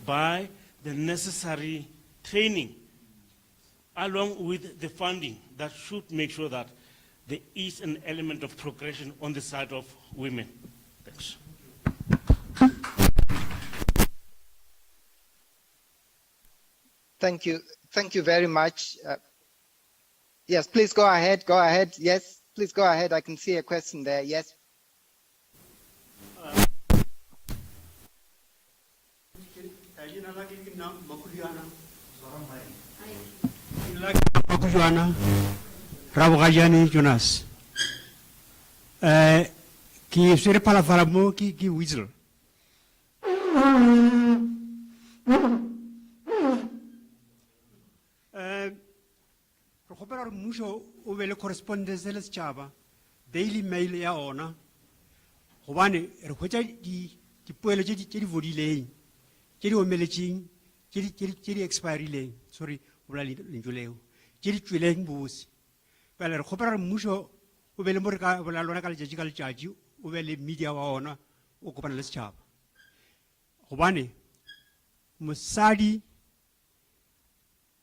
by the necessary training along with the funding that should make sure that there is an element of progression on the side of women. Thanks. Thank you. Thank you very much. Yes, please go ahead. Go ahead. Yes, please go ahead. I can see a question there. Yes. Rabogajani Jonas. Ki sere palafaramo ki whistle. Khopera musho o vele correspondence le tshaba daily mail ya ona gobane re khwetsa di poelo tse di vodileng tse di omeletseng tse di expirileng sorry bola lentswe leo tse di tsweleng bosi pele re khopera musho o vele mo re ka bola lona ka letšatši o be le media wa ona o kopana le setšhaba gobane mosadi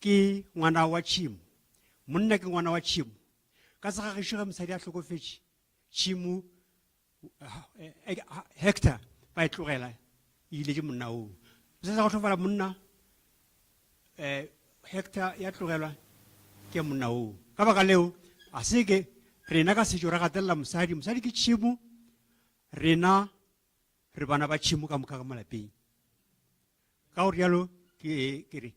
ke ngwana wa tšhimo monna ke ngwana wa tšhimo ka se gagišo ge mosadi a hlokofetše tšhimo hector ba e tlogela e iletše monna oo se sa go tlhofala monna hector ya tlogelwa ke monna oo ka baka leo a se ke rena ka setšo re gatelela mosadi ke tšhimo rena re bana ba tšhimo ka moka ka malapeng ka gore jalo ke re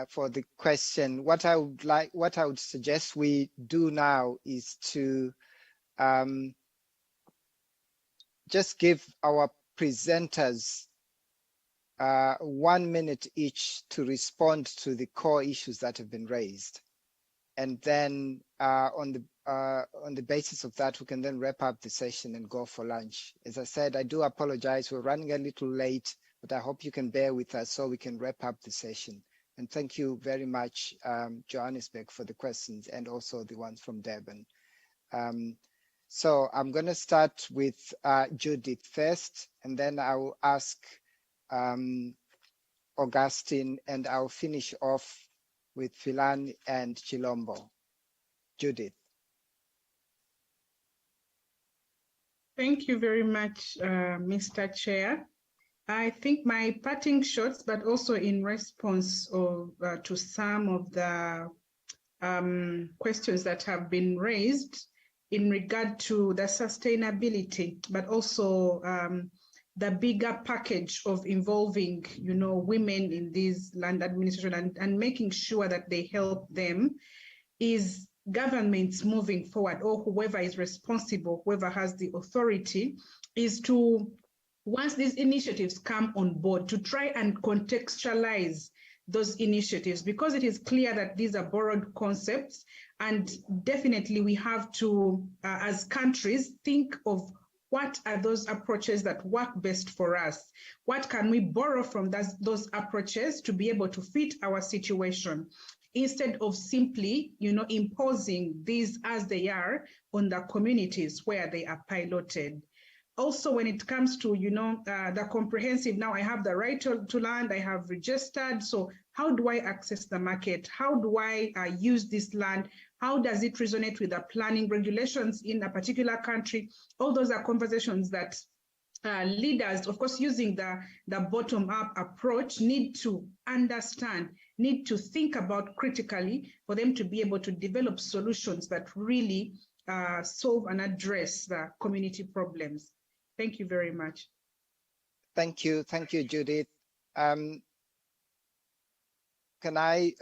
for the question. What I would suggest we do now is to just give our presenters 1 minute each to respond to the core issues that have been raised, and then on the basis of that, we can then wrap up the session and go for lunch. As I said, I do apologize. We're running a little late, but I hope you can bear with us so we can wrap up the session. And thank you very much, Johannesburg, for the questions and also the ones from Durban. So I'm going to start with Judith first, and then I will ask Augustine, and I'll finish off with Philan and Chilombo. Judith. Thank you very much, Mr. Chair. I think my parting shots, but also in response to some of the questions that have been raised in regard to the sustainability, but also the bigger package of involving, women in this land administration and making sure that they help them, is governments moving forward, or whoever is responsible, whoever has the authority, is to, once these initiatives come on board, to try and contextualize those initiatives, because it is clear that these are borrowed concepts, and definitely we have to, as countries, think of what are those approaches that work best for us? What can we borrow from those approaches to be able to fit our situation, instead of simply, imposing these as they are on the communities where they are piloted. Also, when it comes to, the comprehensive, now I have the right to land, I have registered. So how do I access the market? How do I use this land? How does it resonate with the planning regulations in a particular country? All those are conversations that leaders, of course, using the bottom-up approach, need to understand, need to think about critically for them to be able to develop solutions that really solve and address the community problems. Thank you very much. Thank you, Judith. Can I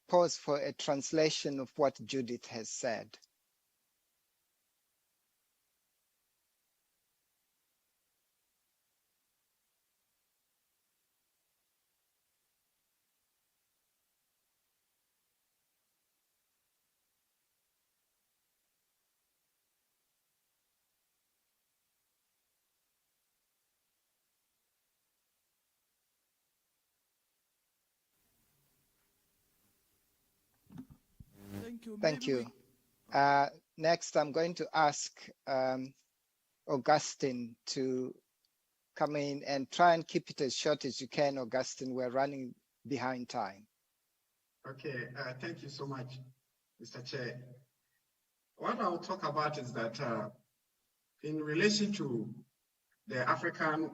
pause for a translation of what Judith has said? Thank you. Thank you. Next, I'm going to ask Augustine to come in and try and keep it as short as you can, Augustine. We're running behind time. Okay, thank you so much, Mr. Chair. What I'll talk about is that in relation to the African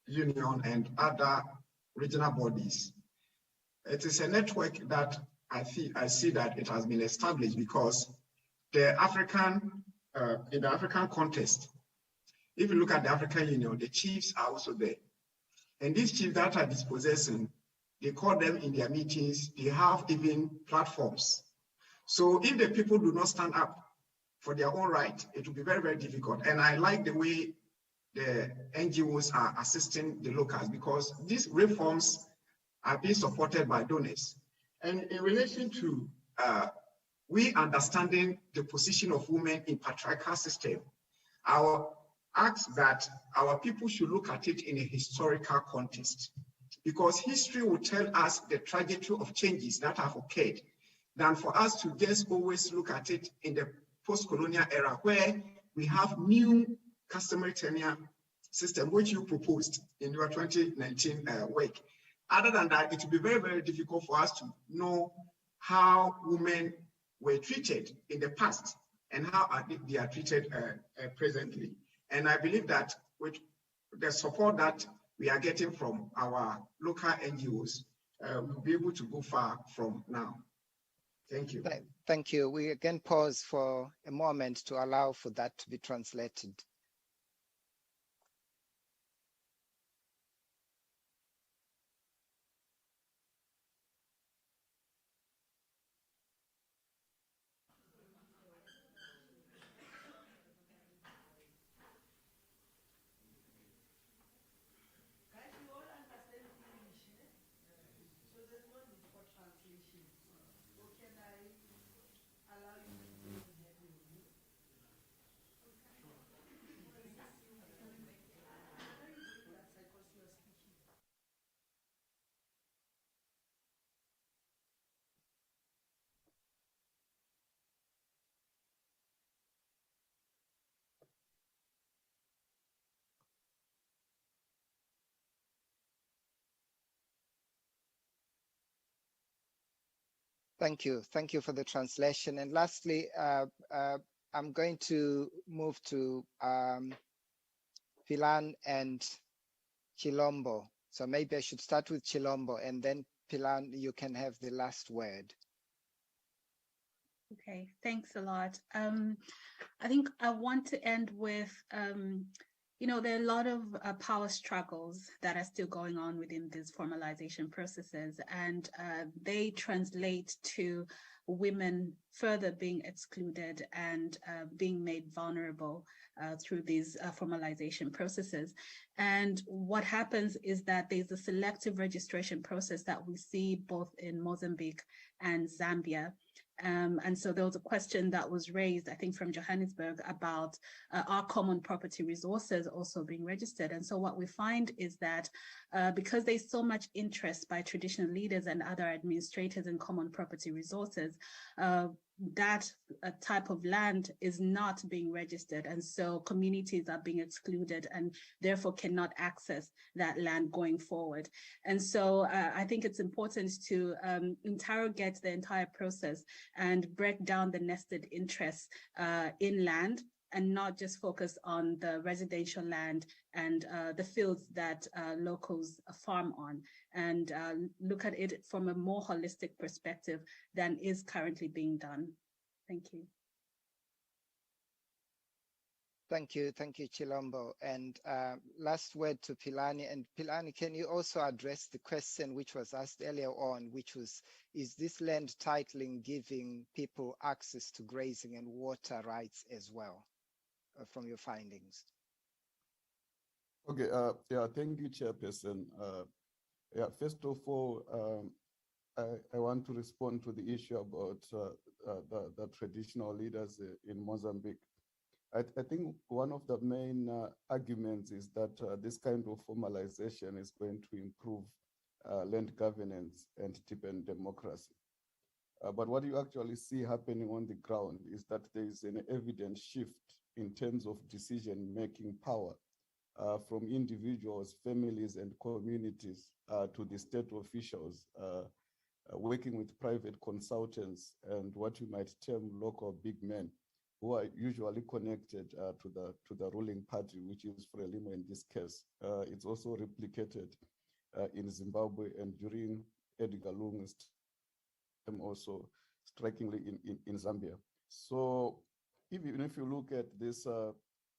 Union and other regional bodies, it is a network that I see that it has been established because the African, in the African context, if you look at the African Union, the chiefs are also there. And these chiefs that are dispossessing, they call them in their meetings, they have even platforms. So if the people do not stand up for their own right, it will be very, very difficult. And I like the way the NGOs are assisting the locals because these reforms are being supported by donors. And in relation to we understanding the position of women in patriarchal system, our ask that our people should look at it in a historical context because history will tell us the trajectory of changes that have occurred than for us to just always look at it in the post-colonial era where we have new customary tenure system, which you proposed in your 2019 work. Other than that, it will be very, very difficult for us to know how women were treated in the past and how they are treated presently. And I believe that with the support that we are getting from our local NGOs, we'll be able to go far from now. Thank you. Thank you. We again pause for a moment to allow for that to be translated. Thank you. Thank you for the translation. And lastly, I'm going to move to Pilan and Chilombo. So maybe I should start with Chilombo and then Pilan, you can have the last word. Okay, thanks a lot. I think I want to end with, you know, there are a lot of power struggles that are still going on within these formalization processes, and they translate to women further being excluded and being made vulnerable through these formalization processes. And what happens is that there's a selective registration process that we see both in Mozambique and Zambia. And so there was a question that was raised, I think, from Johannesburg about our common property resources also being registered. And so what we find is that because there's so much interest by traditional leaders and other administrators in common property resources, that type of land is not being registered. And so communities are being excluded and therefore cannot access that land going forward. And so I think it's important to interrogate the entire process and break down the nested interests in land, and not just focus on the residential land and the fields that locals farm on, and look at it from a more holistic perspective than is currently being done. Thank you. Thank you, Chilombo. And last word to Philani. And Philani, can you also address the question which was asked earlier on, which was, is this land titling giving people access to grazing and water rights as well, from your findings? Okay, yeah, thank you, Chairperson. Yeah, first of all, I want to respond to the issue about the traditional leaders in Mozambique. I think one of the main arguments is that this kind of formalization is going to improve land governance and deepen democracy. But what you actually see happening on the ground is that there is an evident shift in terms of decision-making power from individuals, families, and communities to the state officials, working with private consultants and what you might term local big men, who are usually connected to the ruling party, which is Frelimo in this case. It's also replicated in Zimbabwe and during Edgar Lungu's time, also strikingly in Zambia. So even if you look at this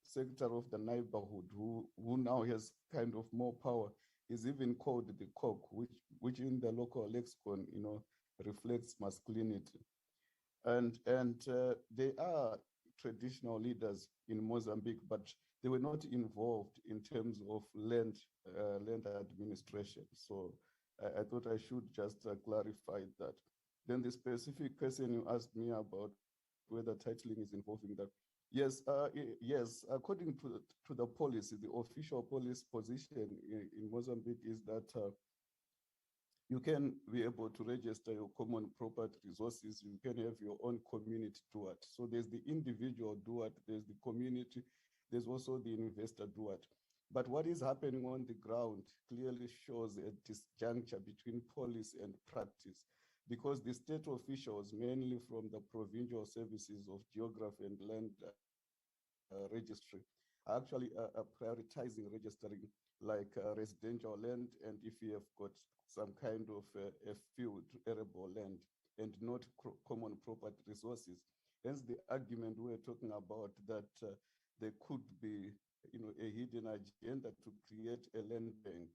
sector of the neighborhood, who now has kind of more power, is even called the cock, which in the local lexicon, reflects masculinity. And they are traditional leaders in Mozambique, but they were not involved in terms of land administration. So I thought I should just clarify that. Then the specific question you asked me about whether titling is involving that. Yes, yes. According to the policy, the official policy position in Mozambique is that you can be able to register your common property resources. You can have your own community do it. So there's the individual do it, there's the community, there's also the investor do it. But what is happening on the ground clearly shows a disjuncture between policy and practice, because the state officials, mainly from the provincial services of geography and land registry, are actually prioritizing registering like residential land, and if you have got some kind of a field, arable land, and not common property resources. Hence the argument we're talking about that there could be, a hidden agenda to create a land bank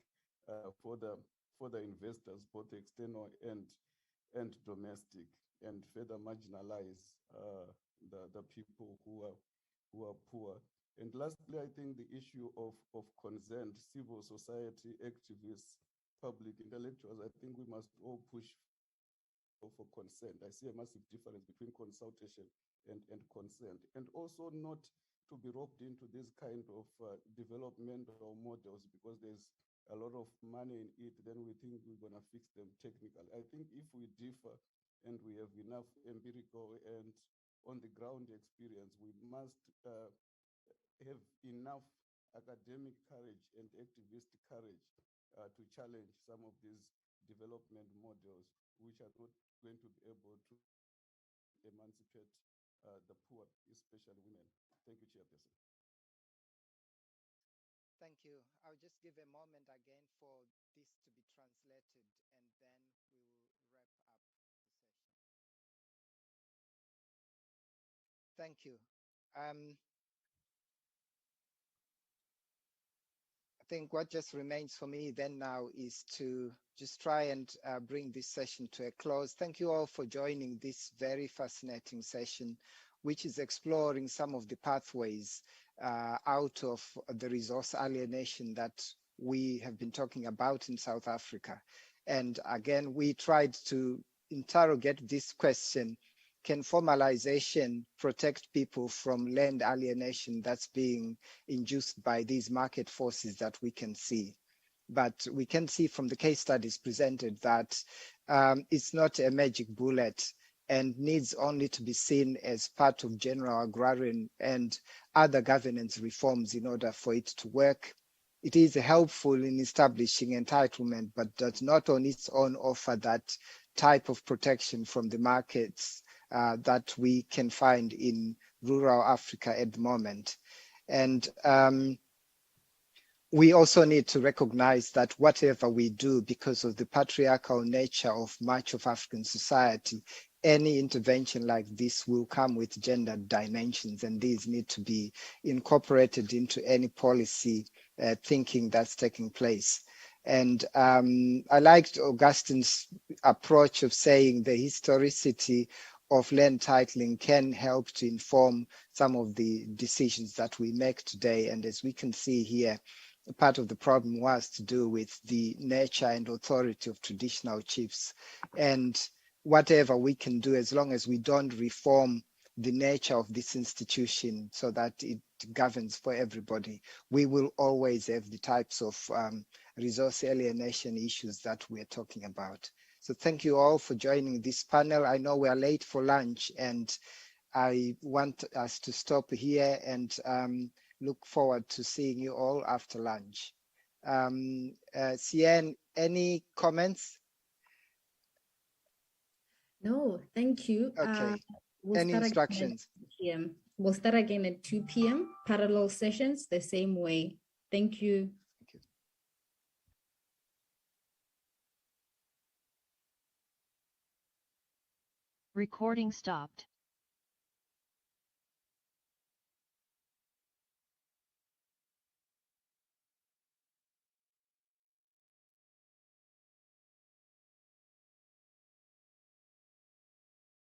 for the investors, both external and domestic, and further marginalize the people who are poor. And lastly, I think the issue of consent, civil society activists, public intellectuals, I think we must all push for consent. I see a massive difference between consultation and consent, and also not to be roped into this kind of developmental models, because there's a lot of money in it, then we think we're going to fix them technically. I think if we differ and we have enough empirical and on the ground experience, we must have enough academic courage and activist courage to challenge some of these development models, which are not going to be able to emancipate the poor, especially women. Thank you, Chairperson. Thank you. I'll just give a moment again for this to be translated, and then we will wrap up the session. Thank you. I think what just remains for me then now is to just try and bring this session to a close. Thank you all for joining this very fascinating session, which is exploring some of the pathways out of the resource alienation that we have been talking about in South Africa. And again, we tried to interrogate this question: can formalization protect people from land alienation that's being induced by these market forces that we can see? But we can see from the case studies presented that it's not a magic bullet and needs only to be seen as part of general agrarian and other governance reforms in order for it to work. It is helpful in establishing entitlement, but does not on its own offer that type of protection from the markets that we can find in rural Africa at the moment. And we also need to recognize that whatever we do, because of the patriarchal nature of much of African society, any intervention like this will come with gender dimensions, and these need to be incorporated into any policy thinking that's taking place. And I liked Augustine's approach of saying the historicity of land titling can help to inform some of the decisions that we make today. And as we can see here, part of the problem was to do with the nature and authority of traditional chiefs. And whatever we can do, as long as we don't reform the nature of this institution so that it governs for everybody, we will always have the types of resource alienation issues that we're talking about. So thank you all for joining this panel. I know we are late for lunch, and I want us to stop here and look forward to seeing you all after lunch. Cien, any comments? No, thank you. Okay. We'll Any instructions? We'll start again at 2 p.m. Parallel sessions the same way. Thank you. Recording stopped.